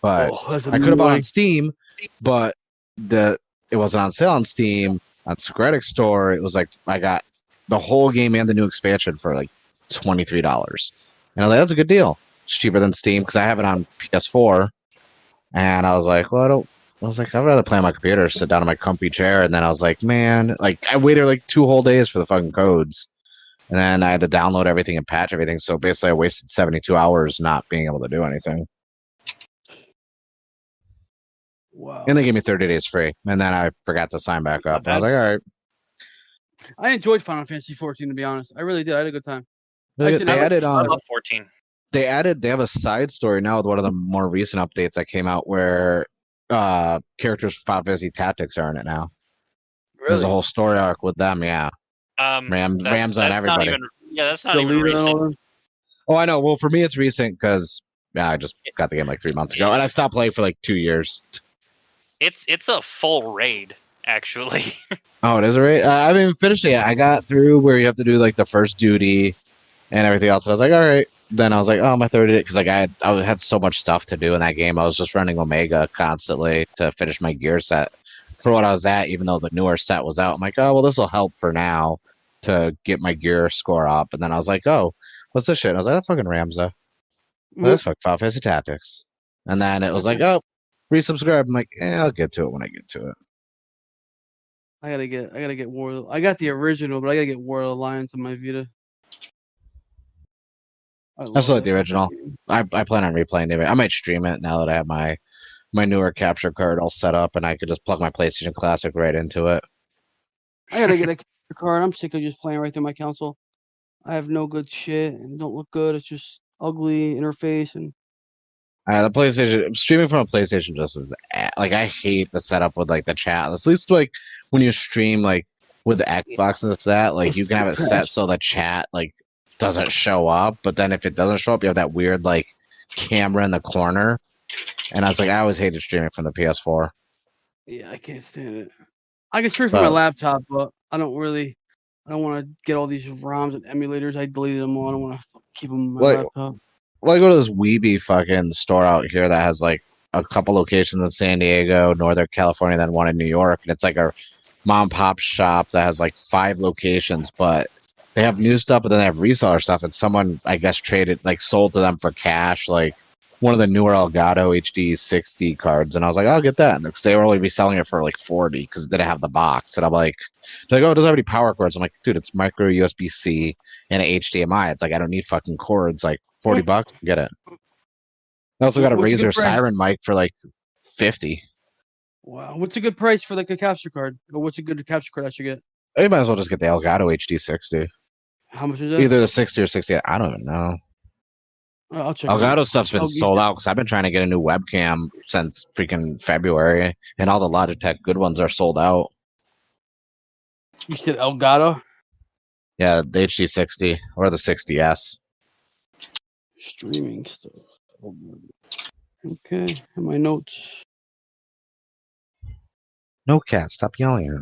But I could have bought it on Steam, but it wasn't on sale on Steam. On Square Enix store, it was like I got the whole game and the new expansion for like $23, and I was like, that's a good deal. It's cheaper than Steam because I have it on PS4, and I was like, well, I'd rather play on my computer, sit down in my comfy chair, and then I was like, man, like I waited like 2 whole days for the fucking codes, and then I had to download everything and patch everything. So basically, I wasted 72 hours not being able to do anything. Wow. And they gave me 30 days free, and then I forgot to sign back up. And I was like, all right. I enjoyed Final Fantasy 14 to be honest. I really did. I had a good time. They added I love 14. They have a side story now with one of the more recent updates that came out where characters from Final Fantasy Tactics are in it now. Really? There's a whole story arc with them, yeah. Rams on everybody. That's not even recent. Oh, I know. Well, for me, it's recent because I just got the game like 3 months ago, and I stopped playing for like 2 years. It's a full raid, actually. Oh, it is a raid? I haven't even finished it yet. I got through where you have to do like the first duty and everything else. And I was like, all right. Then I was like, oh, my third because like I had so much stuff to do in that game. I was just running Omega constantly to finish my gear set for what I was at, even though the newer set was out. I'm like, oh, well, this will help for now to get my gear score up. And then I was like, oh, what's this shit? And I was like, fucking Ramza. That's fucking Final Fantasy Tactics. And then it was like, oh, resubscribe. I'm like, I'll get to it when I get to it. I gotta get War. I got the original, but I gotta get War Alliance on my Vita. I still like the original. I plan on replaying it. I might stream it now that I have my newer capture card all set up, and I could just plug my PlayStation Classic right into it. I gotta get a capture card. I'm sick of just playing right through my console. I have no good shit and don't look good. It's just ugly interface and. The PlayStation streaming from a PlayStation just is like I hate the setup with like the chat. At least like when you stream like with the Xbox and that, like you can have it set so the chat like doesn't show up. But then if it doesn't show up, you have that weird like camera in the corner. And I was like, I always hated streaming from the PS4. Yeah, I can't stand it. I can stream from my laptop, but I don't want to get all these ROMs and emulators. I deleted them all. I don't want to keep them on my laptop. Well, I go to this Weeby fucking store out here that has like a couple locations in San Diego, Northern California, then one in New York. And it's like a mom and pop shop that has like 5 locations, but they have new stuff, but then they have reseller stuff. And someone, I guess, sold to them for cash, like one of the newer Elgato HD 60 cards. And I was like, I'll get that. Because they were only reselling it for like 40 because it didn't have the box. And I'm like, they're like, oh, it doesn't have any power cords. I'm like, dude, it's micro USB-C and HDMI. It's like, I don't need fucking cords. Like, $40, get it. I also got a Razer Siren mic for like 50. Wow, what's a good price for like a capture card? Or what's a good capture card I should get? You might as well just get the Elgato HD 60. How much is that? Either the 60 or 60. I don't even know. I'll check. Elgato stuff's been sold out because I've been trying to get a new webcam since freaking February, and all the Logitech good ones are sold out. You said Elgato? Yeah, the HD 60 or the 60S. Streaming stuff. Okay, in my notes. No, cat, stop yelling at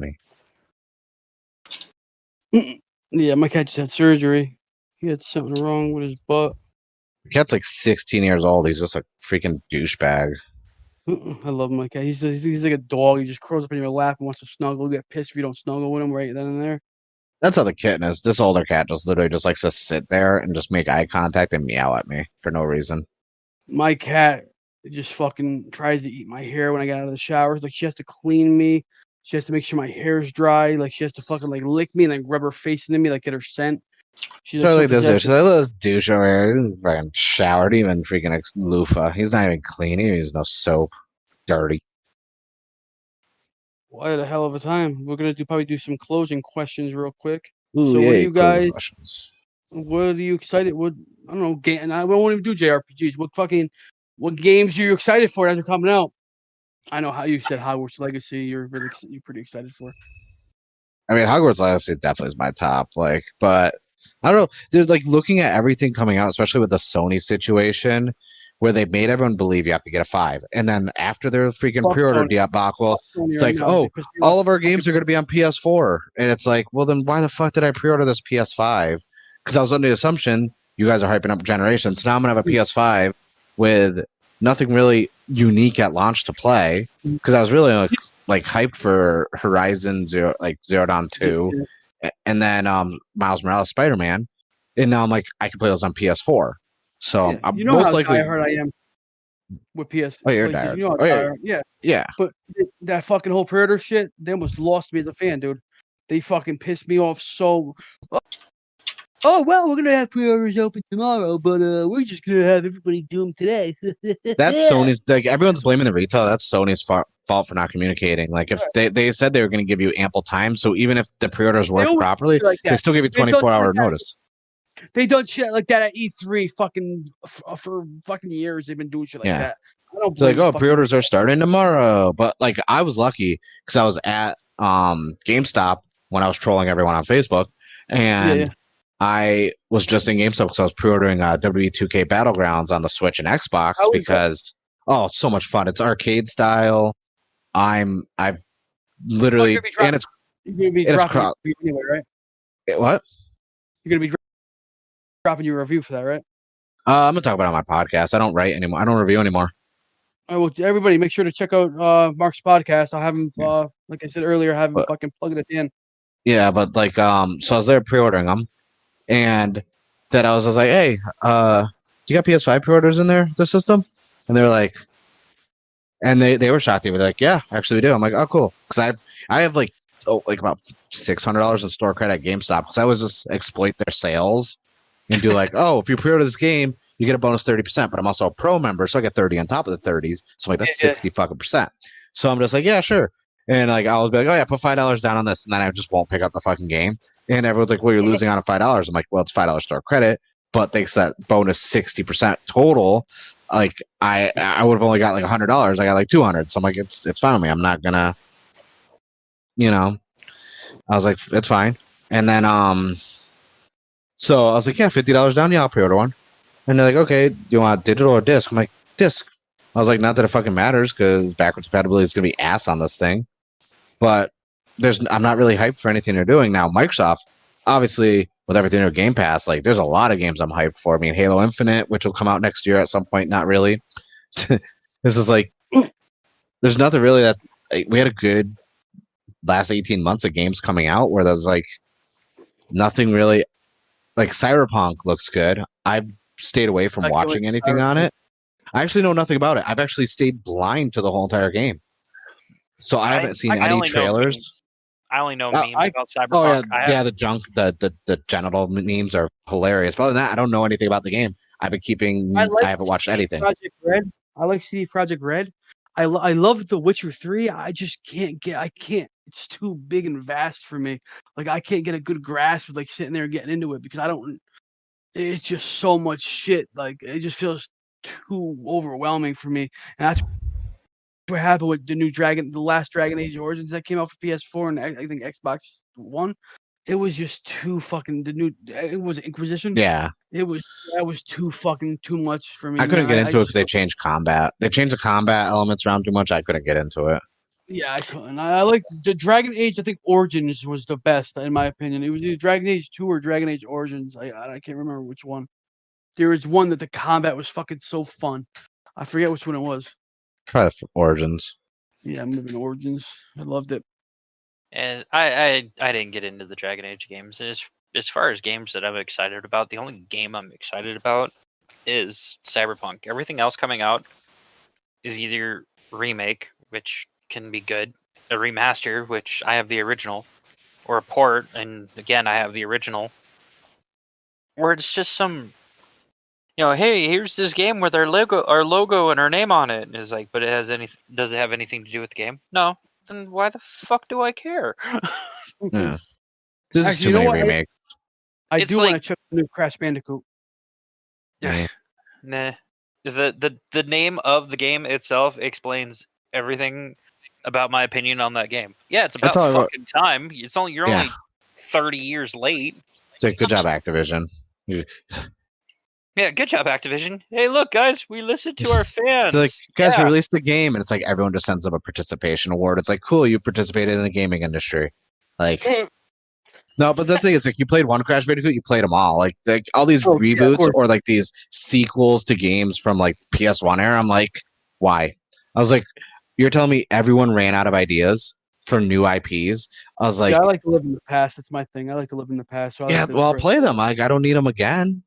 me. Yeah, my cat just had surgery. He had something wrong with his butt. The cat's like 16 years old. He's just a freaking douchebag. I love my cat. He's like a dog. He just curls up in your lap and wants to snuggle. You get pissed if you don't snuggle with him right then and there. That's how the kitten is. This older cat just literally just likes to sit there and just make eye contact and meow at me for no reason. My cat just fucking tries to eat my hair when I get out of the shower. Like she has to clean me. She has to make sure my hair's dry. Like she has to fucking like lick me and then rub her face into me, like get her scent. She's So like, like this dude, she's like, look at this douche over here. He's fucking showered, even freaking loofah. He's not even clean. He uses no soap. Dirty. what a hell of a time. We're gonna probably do some closing questions real quick. Ooh, So what do you guys? Questions. What are you excited? What I don't know. And I won't even do JRPGs. What games are you excited for as they're coming out? I know how you said Hogwarts Legacy. You're pretty excited for. I mean, Hogwarts Legacy definitely is my top. Like, but I don't know. There's like looking at everything coming out, especially with the Sony situation, where they made everyone believe you have to get a 5, and then after their freaking Fuck pre-order Sony. debacle, Sony it's right like, now. They oh, pissed me all off. of our games are going to be on PS4, and it's like, well, then why the fuck did I pre-order this PS5? Because I was under the assumption you guys are hyping up generations. So now I'm gonna have a PS5 with nothing really unique at launch to play, because I was really like hyped for Horizon Zero Dawn 2, and then Miles Morales Spider-Man, and now I'm like, I can play those on PS4. So Yeah, I'm you know most how likely. diehard I am with PS. Oh, you're PlayStation. diehard. You know how Oh, yeah. diehard. Yeah, Yeah. but that fucking whole pre-order shit, they almost lost me as a fan, dude. They fucking pissed me off so. Oh well, we're gonna have pre-orders open tomorrow, but we're just gonna have everybody do them today. That's Sony's. Like, everyone's blaming the retail. That's Sony's fault for not communicating. Like, if they said they were going to give you ample time, so even if the pre-orders work always properly, do like they that. still give you They've done 24-hour shit like that. notice. They done shit like that at E3 fucking for fucking years. They've been doing shit like Yeah. that. I don't They're like, blame oh, pre-orders are starting tomorrow. But like, I was lucky because I was at GameStop when I was trolling everyone on Facebook, and Yeah. I was just in GameStop because I was pre-ordering WWE 2K Battlegrounds on the Switch and Xbox How is that? because it's so much fun. It's arcade style. I've literally You're gonna and be it's dropping crowd. your review anyway, right? What? You're gonna be dropping your review for that, right? I'm gonna talk about it on my podcast. I don't write anymore. I don't review anymore. All right, well, everybody, make sure to check out Mark's podcast. I'll have him, like I said earlier, have him fucking plug it at the end. Yeah, but like, so I was there pre-ordering them, and then I was like, hey, do you got PS5 pre-orders in there, the system? And they were like, and they were shocked. They were like, yeah, actually we do. I'm like, oh, cool, because I have like about $600 in store credit at GameStop because I was just exploit their sales and do like, oh, if you pre-order this game, you get a bonus 30%, but I'm also a pro member, so I get 30 on top of the 30s. So I'm like, that's 60 fucking percent. So I'm just like, yeah, sure. And like, I was like, oh yeah, put $5 down on this, and then I just won't pick up the fucking game. And everyone's like, well, you're losing on a $5. I'm like, well, it's $5 store credit, but thanks to that bonus 60% total, like I would have only got like $100. I got like 200. So I'm like, it's fine with me. I'm not gonna, I was like, it's fine. And then so I was like, yeah, $50 down, yeah, I'll pre-order one. And they're like, okay, do you want digital or disc? I'm like, disc. I was like, not that it fucking matters because backwards compatibility is gonna be ass on this thing. But I'm not really hyped for anything they're doing now. Microsoft, obviously, with everything in Game Pass, like there's a lot of games I'm hyped for. I mean, Halo Infinite, which will come out next year at some point, not really. This is like, there's nothing really that we had a good last 18 months of games coming out where there's like nothing really. Like Cyberpunk looks good. I've stayed away from watching anything on it. I actually know nothing about it. I've actually stayed blind to the whole entire game. So I haven't seen any trailers. I only know memes about Cyberpunk. Oh yeah, the junk, the genital memes are hilarious. But other than that, I don't know anything about the game. I've been keeping. I haven't watched anything. Project Red. I like CD Projekt Red. I love The Witcher 3. I just can't get. I can't. It's too big and vast for me. Like I can't get a good grasp of like sitting there and getting into it because I don't. It's just so much shit. Like it just feels too overwhelming for me, and that's what happened with the new the last Dragon Age Origins that came out for PS4 and I think Xbox One. It was just too fucking it was Inquisition. Yeah. That was too much for me. I couldn't get into it because they changed combat. They changed the combat elements around too much. I couldn't get into it. Yeah, I couldn't. I like the Dragon Age. I think Origins was the best in my opinion. It was either Dragon Age 2 or Dragon Age Origins. I can't remember which one. There was one that the combat was fucking so fun. I forget which one it was. Probably Origins. Yeah, I'm moving Origins. I loved it. And I didn't get into the Dragon Age games. As far as games that I'm excited about, the only game I'm excited about is Cyberpunk. Everything else coming out is either remake, which can be good, a remaster, which I have the original, or a port, and again I have the original. Where it's just some, hey, here's this game with our logo and our name on it. And it's like, but does it have anything to do with the game? No. Then why the fuck do I care? Yeah. This is Actually, too you know many what? remakes. I It's do want to like- check the new Crash Bandicoot. Yeah. Nah. The name of the game itself explains everything about my opinion on that game. Yeah, it's about That's all I wrote. fucking time. You're Yeah. only 30 years late. It's like, good job, Activision. Yeah, good job, Activision. Hey, look, guys, we listened to our fans. It's like, guys, Yeah. release the game, and it's like everyone just sends up a participation award. It's like, cool, you participated in the gaming industry. Like, no, but the thing is, like, you played one Crash Bandicoot, you played them all. Like all these Oh, yeah, of reboots course. or like these sequels to games from like PS1 era. I'm like, why? I was like, you're telling me everyone ran out of ideas for new IPs? I was like, Yeah, I like to live in the past. That's my thing. I like to live in the past. So I yeah, like to well, I'll play them. I don't need them again.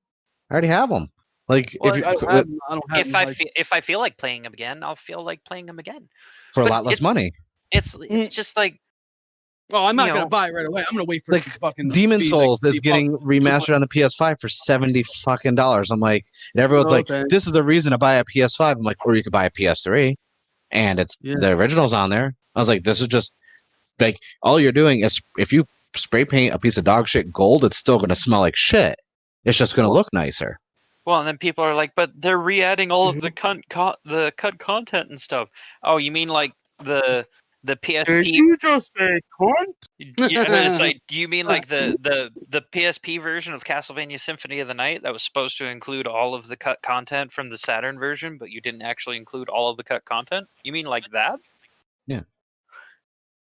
I already have them. Like, Well, if I you, don't have. I don't have. If I feel like playing them again, I'll feel like playing them again. for a but lot less money. It's just like, Oh, I'm not you gonna know, buy it right away. I'm gonna wait for Like, it to fucking Demon be, Souls like, is getting remastered on the PS5 for $70 fucking dollars. I'm like, and everyone's like, Okay. this is the reason to buy a PS5. I'm like, or you could buy a PS3, and it's Yeah. the original's on there. I was like, this is just like all you're doing is if you spray paint a piece of dog shit gold, it's still gonna smell like shit. It's just gonna look nicer. well, and then people are like, but they're re-adding all of Mm-hmm. the cut content and stuff. Oh, you mean like the Did PSP? you just say cunt? It's like, do you mean like the PSP version of Castlevania Symphony of the Night that was supposed to include all of the cut content from the Saturn version, but you didn't actually include all of the cut content? You mean like that?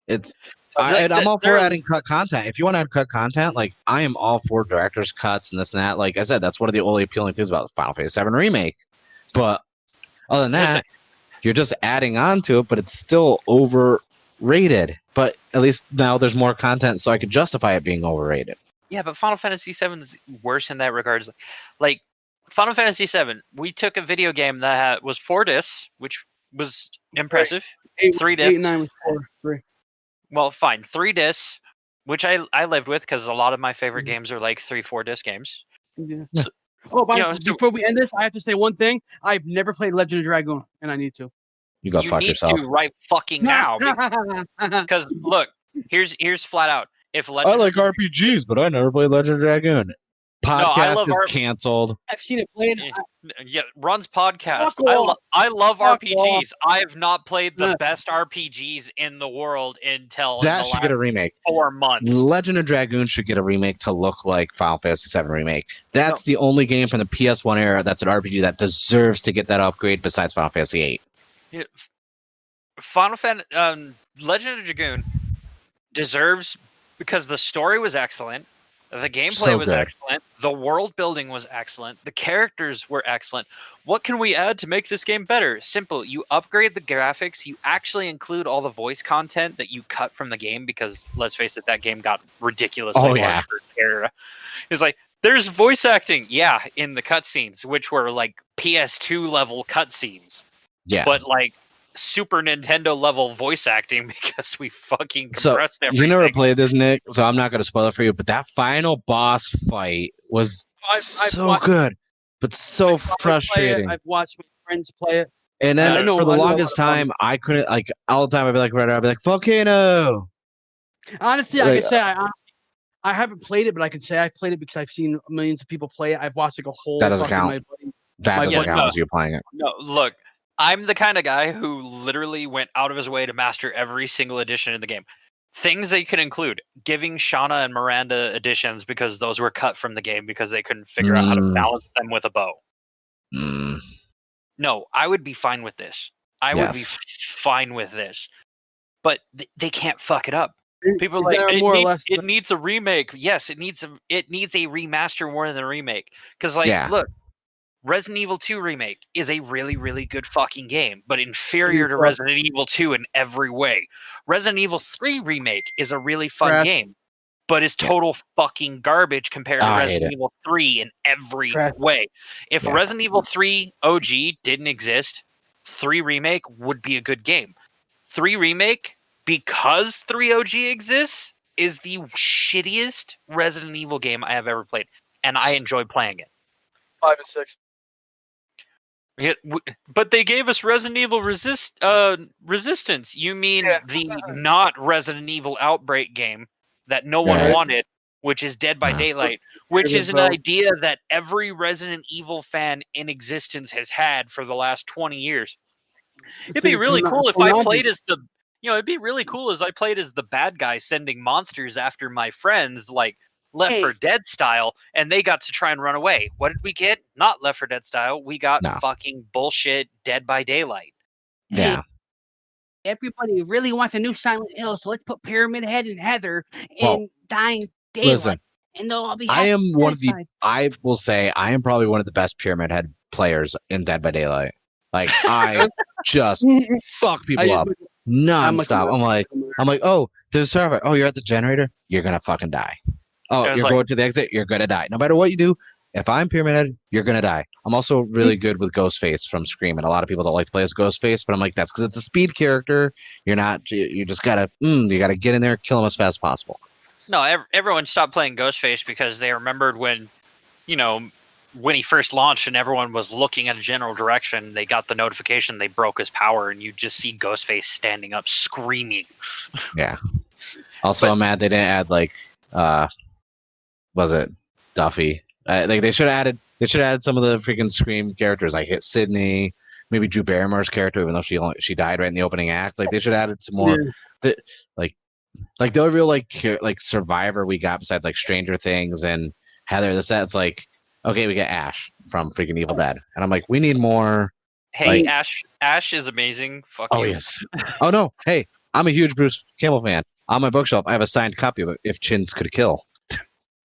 It's Like, and I'm all for they're- adding cut content. If you want to add cut content, like I am all for director's cuts and this and that. Like I said, that's one of the only appealing things about Final Fantasy VII Remake. But other than that, you're just adding on to it, but it's still overrated. But at least now there's more content, so I could justify it being overrated. Yeah, but Final Fantasy VII is worse in that regards. Like Final Fantasy VII, we took a video game that was 4 discs, which was impressive. 3 discs. 8 and 9 was 3. Well, fine, 3 discs, which I lived with because a lot of my favorite games are like 3-4 disc games. Yeah. So- Oh, but so- before we end this, I have to say one thing. I've never played Legend of Dragoon, and I need to. You go You fuck need yourself. to right fucking now, because look, here's flat out. If I Legend like RPGs, but I never played Legend of Dragoon. Podcast love is canceled. I've seen it played. Yeah, Run's podcast. Fuck off. I love Fuck RPGs. I have not played the Yeah. best RPGs in the world until That the should get a remake. 4 months. Legend of Dragoon should get a remake to look like Final Fantasy VII Remake. That's the only game from the PS1 era that's an RPG that deserves to get that upgrade besides Final Fantasy VIII. Yeah, Legend of Dragoon deserves, because the story was excellent, the gameplay So was good. excellent, the world building was excellent, the characters were excellent. What can we add to make this game better? Simple. You upgrade the graphics. You actually include all the voice content that you cut from the game, because let's face it, that game got ridiculously Oh, large yeah. for its era. It's like, there's voice acting, yeah, in the cutscenes, which were like PS2 level cutscenes, Yeah. but like Super Nintendo level voice acting, because we fucking So compressed everything. you never played this, Nick, so I'm not going to spoil it for you. But that final boss fight was I've so watched- good, but so frustrating. I've watched my friends play it. And then I know- for the I know longest a lot of time, I couldn't like all the time. I'd be like, right, I'd be like, volcano. Honestly, I Like, can say I haven't played it, but I can say I played it because I've seen millions of people play it. I've watched like a whole. That doesn't fucking count. My buddy. That My doesn't buddy- count as you playing it. No, look, I'm the kind of guy who literally went out of his way to master every single edition in the game. Things they could include: giving Shauna and Miranda editions because those were cut from the game because they couldn't figure out how to balance them with a bow. Mm. No, I would be fine with this. I would be Yes. fine with this. but they can't fuck it up. People are like, it needs a remake. Yes, it needs a remaster more than a remake. Because look, Resident Evil 2 remake is a really, really good fucking game, but inferior to Resident Evil 2 in every way. Resident Evil 3 remake is a really fun game, but is total fucking garbage compared to Resident Evil 3 in every way. If Resident Evil 3 OG didn't exist, 3 remake would be a good game. 3 remake, because 3 OG exists, is the shittiest Resident Evil game I have ever played, and I enjoy playing it. 5 and 6. Yeah, but they gave us Resident Evil Resistance. You mean the not Resident Evil Outbreak game that no one wanted, which is Dead by Daylight, which is an idea that every Resident Evil fan in existence has had for the last 20 years. It'd be really cool if I played as the, it'd be really cool as I played as the bad guy sending monsters after my friends, like Left 4 Dead style, and they got to try and run away. What did we get? Not Left 4 Dead style. We got fucking bullshit Dead by Daylight. Yeah. Everybody really wants a new Silent Hill, so let's put Pyramid Head and Heather in Dying Daylight. Listen, and they'll all be happy. I will say, I am probably one of the best Pyramid Head players in Dead by Daylight. Like, I just fuck people up nonstop. I'm like, oh, there's a server. Oh, you're at the generator? You're going to fucking die. Oh, you're going to the exit? You're going to die. No matter what you do, if I'm Pyramid Head, you're going to die. I'm also really good with Ghostface from Scream, and a lot of people don't like to play as Ghostface, but I'm like, that's because it's a speed character. You just got to, you got to get in there, kill him as fast as possible. No, everyone stopped playing Ghostface because they remembered when he first launched and everyone was looking in a general direction, they got the notification they broke his power, and you just see Ghostface standing up screaming. Yeah. Also, I'm mad they didn't add, was it Duffy? They should have added some of the freaking Scream characters, like Sydney, maybe Drew Barrymore's character, even though she died right in the opening act. Like, they should have added some more. Yeah. Like the real like survivor we got besides like Stranger Things and Heather. That's like, okay, we got Ash from freaking Evil Dead, and I'm like, we need more. Hey, Ash is amazing. Fuck you. Yes. Oh no. Hey, I'm a huge Bruce Campbell fan. On my bookshelf, I have a signed copy of it. If Chins Could Kill.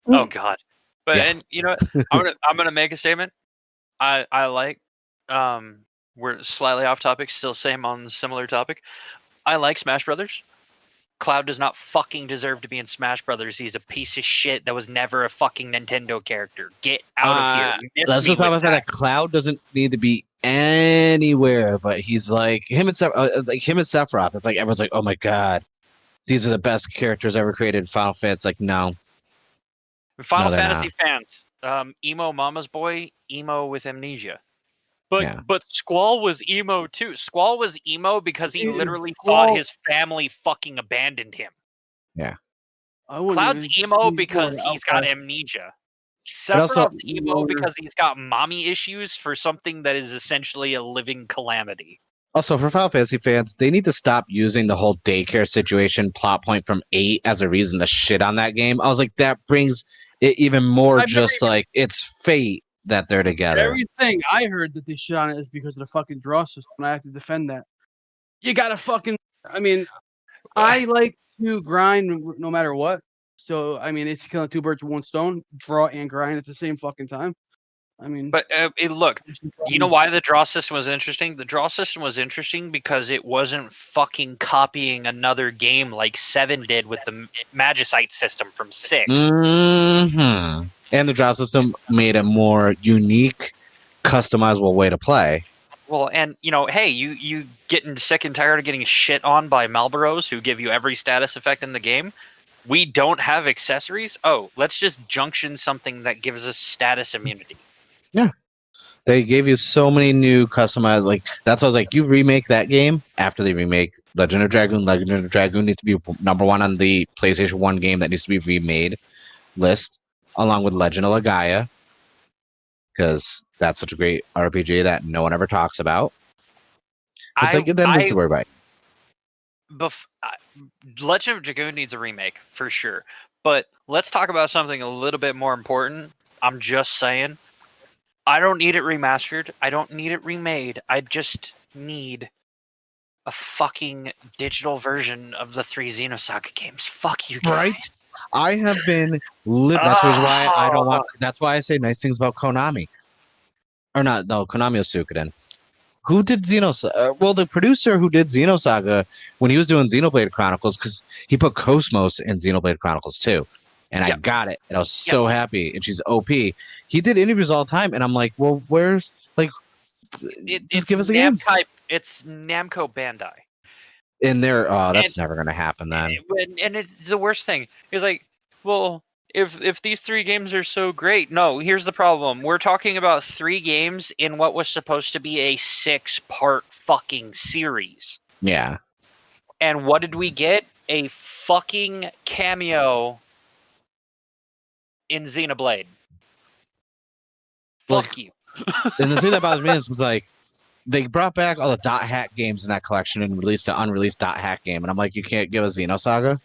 Oh God. But and you know what? I'm gonna make a statement. I like we're slightly off topic, still same on the similar topic. I like Smash Brothers. Cloud does not fucking deserve to be in Smash Brothers. He's a piece of shit that was never a fucking Nintendo character. Get out of here. Let's just talk about that. Cloud doesn't need to be anywhere, but he's like him and Sephiroth. It's like everyone's like, oh my god, these are the best characters ever created in Final Fantasy. It's like, no. Final Fantasy fans, emo mama's boy, emo with amnesia. But Squall was emo too. Squall was emo because he literally thought his family fucking abandoned him. Yeah. Cloud's emo because he's got amnesia. Sephiroth's emo because he's got mommy issues for something that is essentially a living calamity. Also, for Final Fantasy fans, they need to stop using the whole daycare situation plot point from 8 as a reason to shit on that game. I was like, that brings it even more it's fate that they're together. Everything I heard that they shit on it is because of the fucking draw system. I have to defend that. You gotta fucking... I mean, I like to grind no matter what. So, I mean, it's killing two birds with one stone. Draw and grind at the same fucking time. I mean, but look, you know why the draw system was interesting? The draw system was interesting because it wasn't fucking copying another game like 7 did with the Magicite system from 6. Mm-hmm. And the draw system made a more unique, customizable way to play. Well, and hey, you getting sick and tired of getting shit on by Malboros who give you every status effect in the game? We don't have accessories? Oh, let's just junction something that gives us status immunity. Yeah. They gave you so many new customized, that's why I was like, you remake that game after they remake Legend of Dragoon. Legend of Dragoon needs to be number 1 on the PlayStation 1 game that needs to be remade list, along with Legend of Legaia, because that's such a great RPG that no one ever talks about. It's then we can worry about it. Legend of Dragoon needs a remake, for sure. But let's talk about something a little bit more important. I'm just saying. I don't need it remastered. I don't need it remade. I just need a fucking digital version of the 3 Xenosaga games. Fuck you guys. Right? I have been that's the reason why I don't want. That's why I say nice things about Konami. Or not? No, Konami was Suikoden. Who did Xenosaga? Well, the producer who did Xenosaga when he was doing Xenoblade Chronicles, because he put Cosmos in Xenoblade Chronicles too, and I got it, and I was so happy. And she's OP. He did interviews all the time, and I'm like, well, where's like, just give us a game. It's Namco Bandai. And they're that's never gonna happen then. And it's the worst thing is like, well, if these 3 games are so great, no, here's the problem. We're talking about 3 games in what was supposed to be a 6-part fucking series. Yeah. And what did we get? A fucking cameo in Xenoblade. Fuck you. And the thing that bothers me is like, they brought back all the Dot Hack games in that collection and released an unreleased Dot Hack game. And I'm like, you can't give us Xenosaga?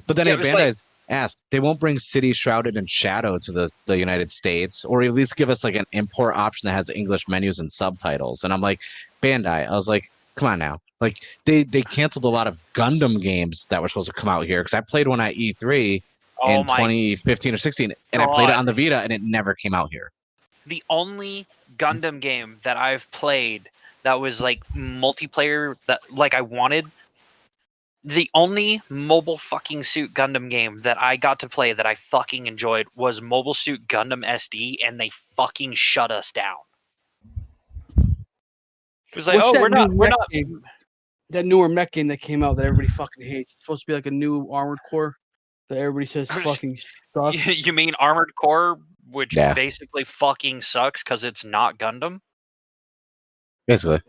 But then Bandai's asked, they won't bring City Shrouded in Shadow to the United States, or at least give us like an import option that has English menus and subtitles. And I'm like, Bandai, I was like, come on now. Like, they canceled a lot of Gundam games that were supposed to come out here, because I played one at E3 in 2015 or 16, and I played it on the Vita, and it never came out here. The only Gundam game that I've played that was like multiplayer that like I wanted, the only Mobile fucking Suit Gundam game that I got to play that I fucking enjoyed was Mobile Suit Gundam SD, and they fucking shut us down. It was like, we're not that newer mech game that came out that everybody fucking hates. It's supposed to be like a new Armored Core that everybody says fucking sucks. You mean Armored Core, which basically fucking sucks because it's not Gundam? Basically.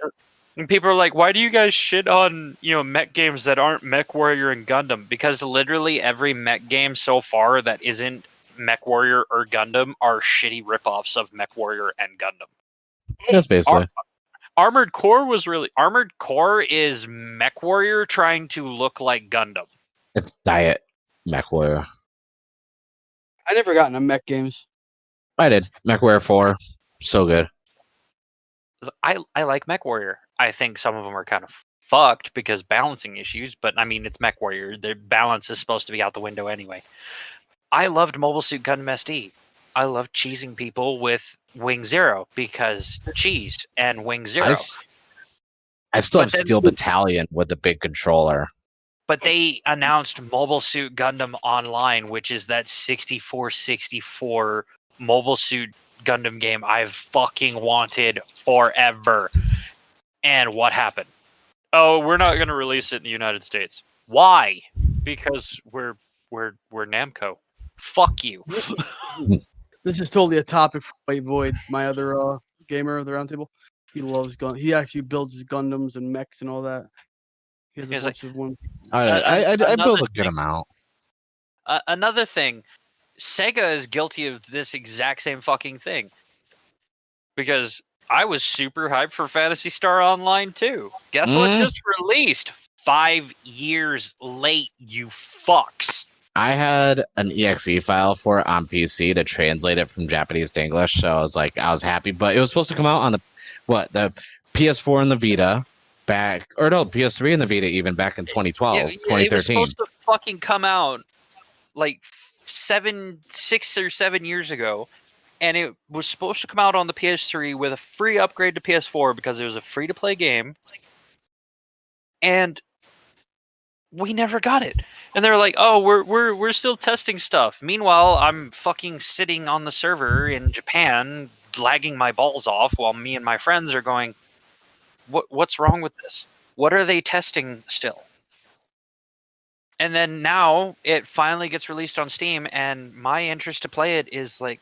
And people are like, why do you guys shit on, mech games that aren't Mech Warrior and Gundam? Because literally every mech game so far that isn't Mech Warrior or Gundam are shitty ripoffs of Mech Warrior and Gundam. That's basically. Armored Core is Mech Warrior trying to look like Gundam. It's Diet Mech Warrior. I never got into mech games. I did. Mech Warrior 4. So good. I like Mech Warrior. I think some of them are kind of fucked because balancing issues, but I mean, it's Mech Warrior. The balance is supposed to be out the window anyway. I loved Mobile Suit Gundam SD. I loved cheesing people with Wing Zero because cheese and Wing Zero. I still have Steel Battalion with the big controller. But they announced Mobile Suit Gundam Online, which is that 64 Mobile Suit Gundam game I've fucking wanted forever. And what happened? Oh, we're not going to release it in the United States. Why? Because we're Namco. Fuck you. This is totally a topic for White Void, my other gamer of the roundtable. He loves Gundam. He actually builds Gundams and mechs and all that. He has a bunch of ones. I build a good amount. Another thing, Sega is guilty of this exact same fucking thing. Because I was super hyped for Phantasy Star Online too. Guess what just released? 5 years late, you fucks. I had an EXE file for it on PC to translate it from Japanese to English, so I was happy. But it was supposed to come out on the PS4 and the Vita PS3 and the Vita even back in 2012, 2013. It was supposed to fucking come out like 6 or 7 years ago, and it was supposed to come out on the PS3 with a free upgrade to PS4 because it was a free-to-play game, and we never got it. And they're like, "Oh, we're still testing stuff." Meanwhile, I'm fucking sitting on the server in Japan, lagging my balls off, while me and my friends are going, "What's wrong with this? What are they testing still?" And then now it finally gets released on Steam, and my interest to play it is like,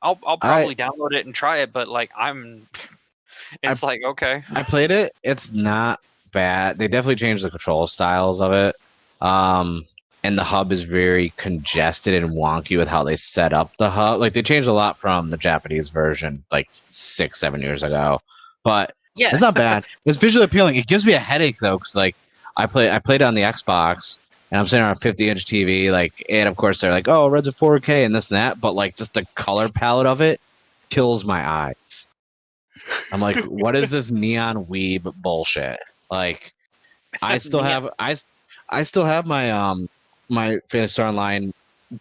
I'll probably download it and try it, but like okay. I played it. It's not bad. They definitely changed the control styles of it. And the hub is very congested and wonky with how they set up the hub. Like, they changed a lot from the Japanese version like 6-7 years ago. But it's not bad. It's visually appealing. It gives me a headache though, because like I played it on the Xbox, and I'm sitting on a 50-inch TV, like, and of course they're like, "Oh, Red's a 4K and this and that," but like just the color palette of it kills my eyes. I'm like, what is this neon weeb bullshit? Like, I still Yeah. have I still have my Phantasy Star Online.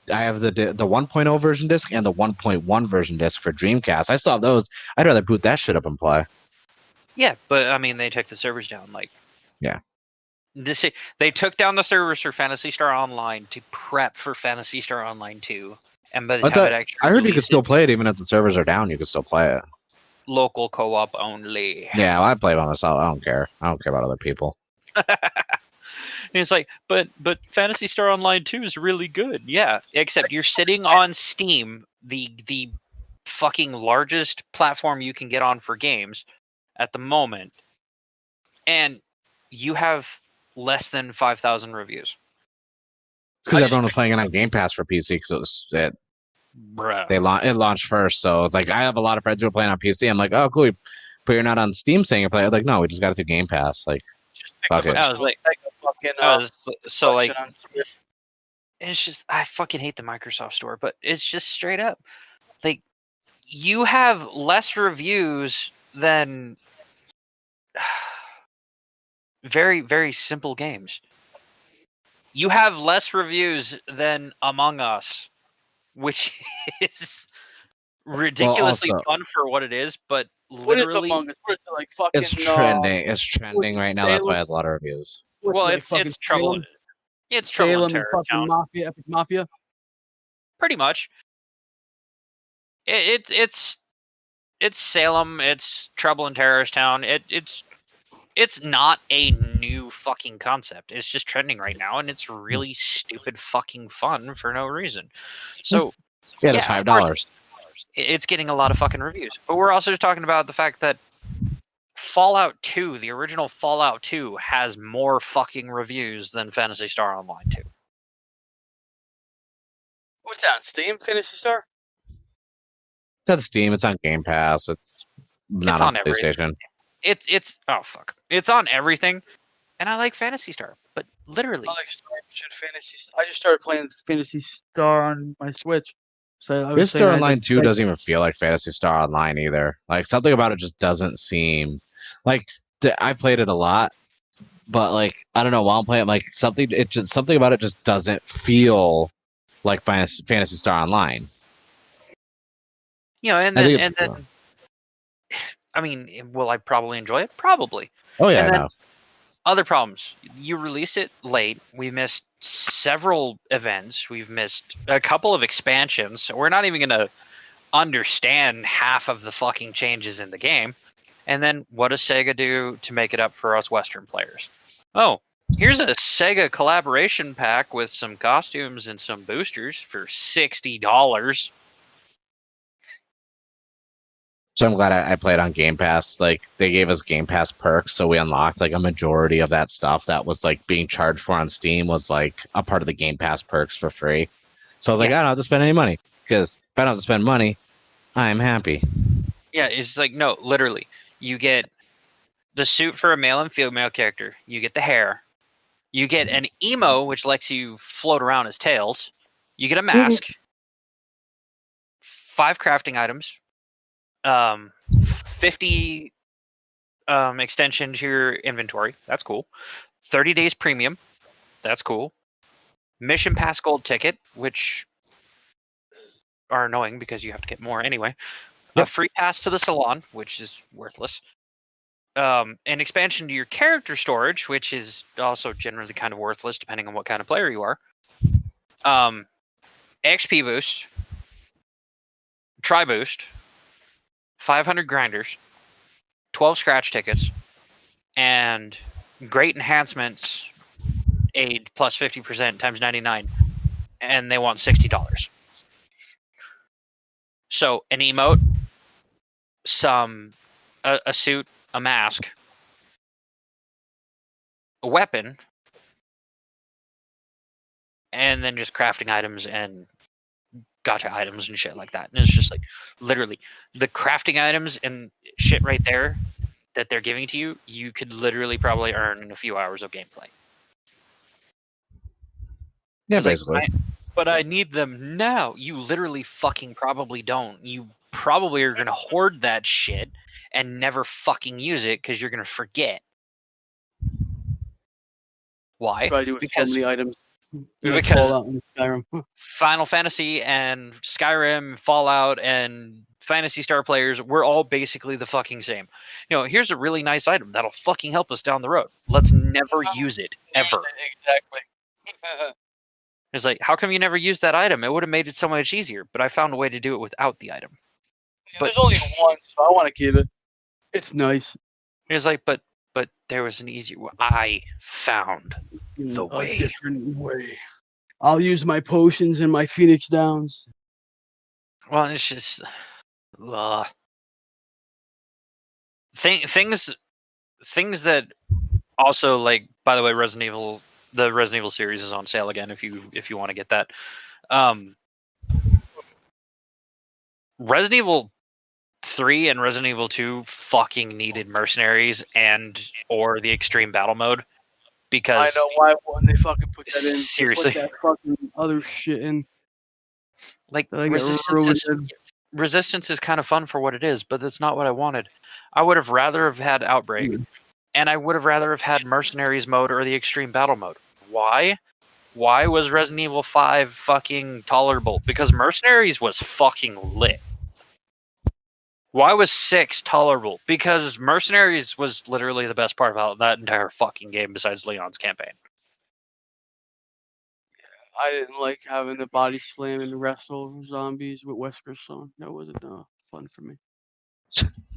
I have the 1.0 version disc and the 1.1 version disc for Dreamcast. I still have those. I'd rather boot that shit up and play. Yeah, but I mean, they took the servers down. Like, Yeah. They took down the servers for Phantasy Star Online to prep for Phantasy Star Online 2, and by the time it actually I heard you could still releases, play it even if the servers are down. You could still play it. local co-op only. Yeah, well, I play by myself. I don't care. I don't care about other people. And it's like, but Phantasy Star Online 2 is really good. Yeah, except you're sitting on Steam, the fucking largest platform you can get on for games at the moment, and you have less than 5,000 reviews. It's because everyone was playing it on Game Pass for PC because it Bruh. it launched first. So it's like I have a lot of friends who are playing on PC. I'm like, oh, cool, but you're not on Steam saying you're playing. I'm like, no, we just got it through Game Pass. Like, fuck it. I was like, so like, it's just, I fucking hate the Microsoft Store, but it's just straight up like, you have less reviews than very, very simple games. You have less reviews than Among Us, which is ridiculously fun for what it is, but literally, what is Among Us? What is it, like fucking? It's trending. It's trending right now. That's why it has a lot of reviews. well, it's trouble. It's trouble in Salem, Terror fucking Town, Mafia, Epic Mafia. pretty much. It's Salem. It's Trouble in Terrorist Town. It's not a new fucking concept. It's just trending right now, and it's really stupid fucking fun for no reason. So yeah, it's $5. It's getting a lot of fucking reviews. But we're also talking about the fact that Fallout 2, the original Fallout 2, has more fucking reviews than Phantasy Star Online 2. What's that on Steam? Phantasy Star? It's on Steam. It's on Game Pass. It's not on PlayStation. It's oh fuck. It's on everything, and I like Phantasy Star, but literally, I like Fantasy. I just started playing Phantasy Star on my Switch. So I was Phantasy Star Online 2 doesn't even feel like Phantasy Star Online either. Like something about it just doesn't seem like I played it a lot, but like I don't know while I'm playing like something about it just doesn't feel like Phantasy Star Online. You know, and then I mean, will I probably enjoy it? Probably. Oh yeah, and I then know. Other problems. You release it late. We missed several events. We've missed a couple of expansions. So we're not even going to understand half of the fucking changes in the game. And then what does Sega do to make it up for us Western players? Oh, here's a Sega collaboration pack with some costumes and some boosters for $60. So I'm glad I played on Game Pass. Like they gave us Game Pass perks, so we unlocked like a majority of that stuff that was like being charged for on Steam was like a part of the Game Pass perks for free. So I was like, I don't have to spend any money because if I don't have to spend money, I'm happy. Yeah, it's like no, literally, you get the suit for a male and female character. You get the hair. You get an emo, which lets you float around as Tails. You get a mask. 5 crafting items. 50 extension to your inventory. That's cool. 30 days premium. That's cool. Mission Pass Gold ticket, which are annoying because you have to get more anyway. Yep. A free pass to the salon, which is worthless. An expansion to your character storage, which is also generally kind of worthless depending on what kind of player you are. XP boost. Try boost. 500 grinders. 12 scratch tickets. And great enhancements, aid plus 50% times 99. And they want $60. So an emote, a suit, a mask, a weapon, and then just crafting items and gacha items and shit like that. And it's just like literally the crafting items and shit right there that they're giving to you, you could literally probably earn in a few hours of gameplay. Yeah, basically. But I need them now. You literally fucking probably don't. You probably are gonna hoard that shit and never fucking use it because you're gonna forget. Why? Try to do it with so many items. Like Because Fallout and Skyrim. Final Fantasy and Skyrim, Fallout, and Phantasy Star players, we're all basically the fucking same. You know, here's a really nice item that'll fucking help us down the road. Let's never use it, ever. Exactly. It's like, how come you never used that item? It would have made it so much easier, but I found a way to do it without the item. There's only one, so I want to give it. It's nice. It's like, but there was an easier way. I found the way. A different way. I'll use my potions and my Phoenix Downs. Well, it's just things that also, like, by the way, the Resident Evil series is on sale again if you want to get that. Resident Evil 3 and Resident Evil 2 fucking needed mercenaries or the extreme battle mode, because I know why they fucking put that in. Seriously. Put that fucking other shit in. Like, Like Resistance is kind of fun for what it is, but that's not what I wanted. I would have rather have had Outbreak, and I would have rather have had Mercenaries mode or the Extreme Battle mode. Why? Why was Resident Evil 5 fucking tolerable? Because Mercenaries was fucking lit. Why was 6 tolerable? Because Mercenaries was literally the best part about that entire fucking game besides Leon's campaign. I didn't like having the body slam and wrestle zombies with Wesker Stone. That wasn't fun for me.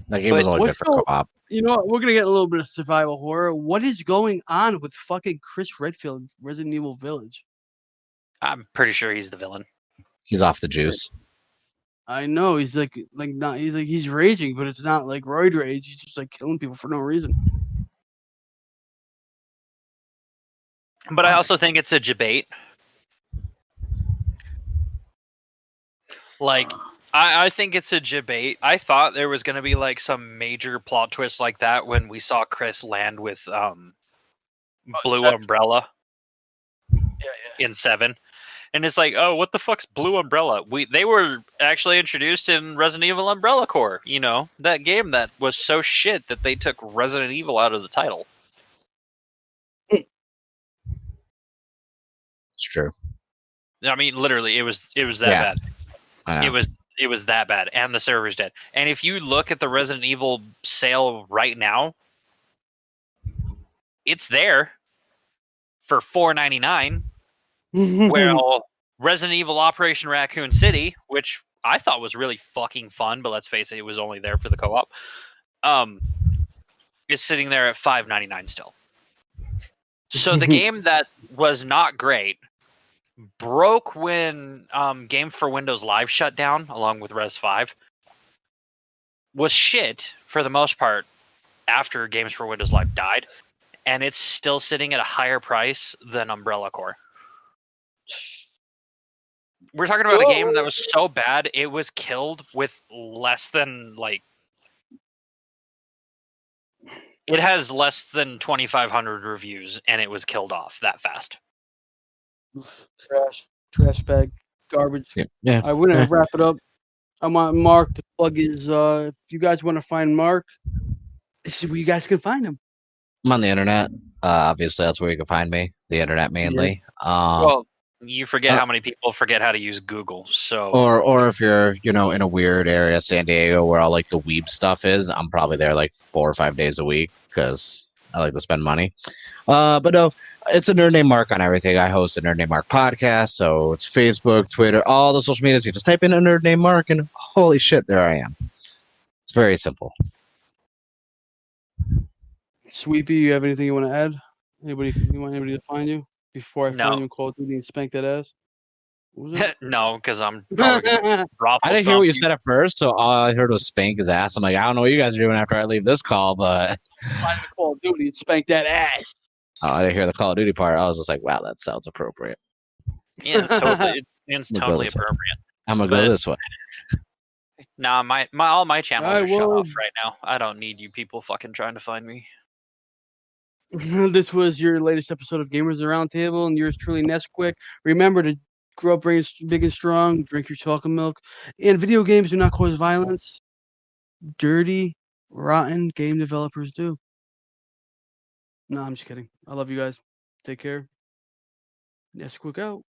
That game was only good for co-op. You know what? We're going to get a little bit of survival horror. What is going on with fucking Chris Redfield, Resident Evil Village? I'm pretty sure he's the villain. He's off the juice. I know he's he's raging, but it's not like roid rage. He's just like killing people for no reason. But I also think it's a debate. Like, I think it's a debate. I thought there was going to be like some major plot twist like that when we saw Chris land with Blue Umbrella in 7. And it's like, oh, what the fuck's Blue Umbrella? They were actually introduced in Resident Evil Umbrella Corps, you know, that game that was so shit that they took Resident Evil out of the title. It's true. I mean, literally, it was that bad. It was that bad, and the server's dead. And if you look at the Resident Evil sale right now, it's there for $4.99. Well, Resident Evil Operation Raccoon City, which I thought was really fucking fun, but let's face it was only there for the co-op, is sitting there at $5.99 still. So the game that was not great broke when Game for Windows Live shut down, along with Res 5, was shit for the most part after Games for Windows Live died, and it's still sitting at a higher price than Umbrella Corps. We're talking about a game that was so bad, it was killed with less than, like... It has less than 2,500 reviews, and it was killed off that fast. Trash bag, garbage. Yeah. I want to wrap it up. I want Mark to plug his. If you guys want to find Mark, this is where you guys can find him. I'm on the internet. Obviously, that's where you can find me. The internet mainly. Yeah. Well, you forget how many people forget how to use Google. So, or if you're, in a weird area, San Diego, where all like the weeb stuff is, I'm probably there like 4 or 5 days a week because I like to spend money. But no, it's a Nerd Named Mark on everything. I host a Nerd Named Mark podcast, so it's Facebook, Twitter, all the social medias. You just type in a Nerd Named Mark, and holy shit, there I am. It's very simple. Sweepy, you have anything you want to add? You want anybody to find you before I find you in Call of Duty and spank that ass? No, because I'm probably gonna drop. I didn't hear what you said at first, so all I heard was spank his ass. I'm like, I don't know what you guys are doing after I leave this call, but find me Call of Duty and spank that ass. Oh, I didn't hear the Call of Duty part. I was just like, wow, that sounds appropriate. Yeah, it's totally appropriate. I'm gonna go this way. Nah, all my channels are shut off right now. I don't need you people fucking trying to find me. This was your latest episode of Gamers Roundtable, and yours truly, Nesquik. Remember to grow up big and strong, drink your chocolate milk, and video games do not cause violence. Dirty, rotten game developers do. No, I'm just kidding. I love you guys. Take care. Nesquik out.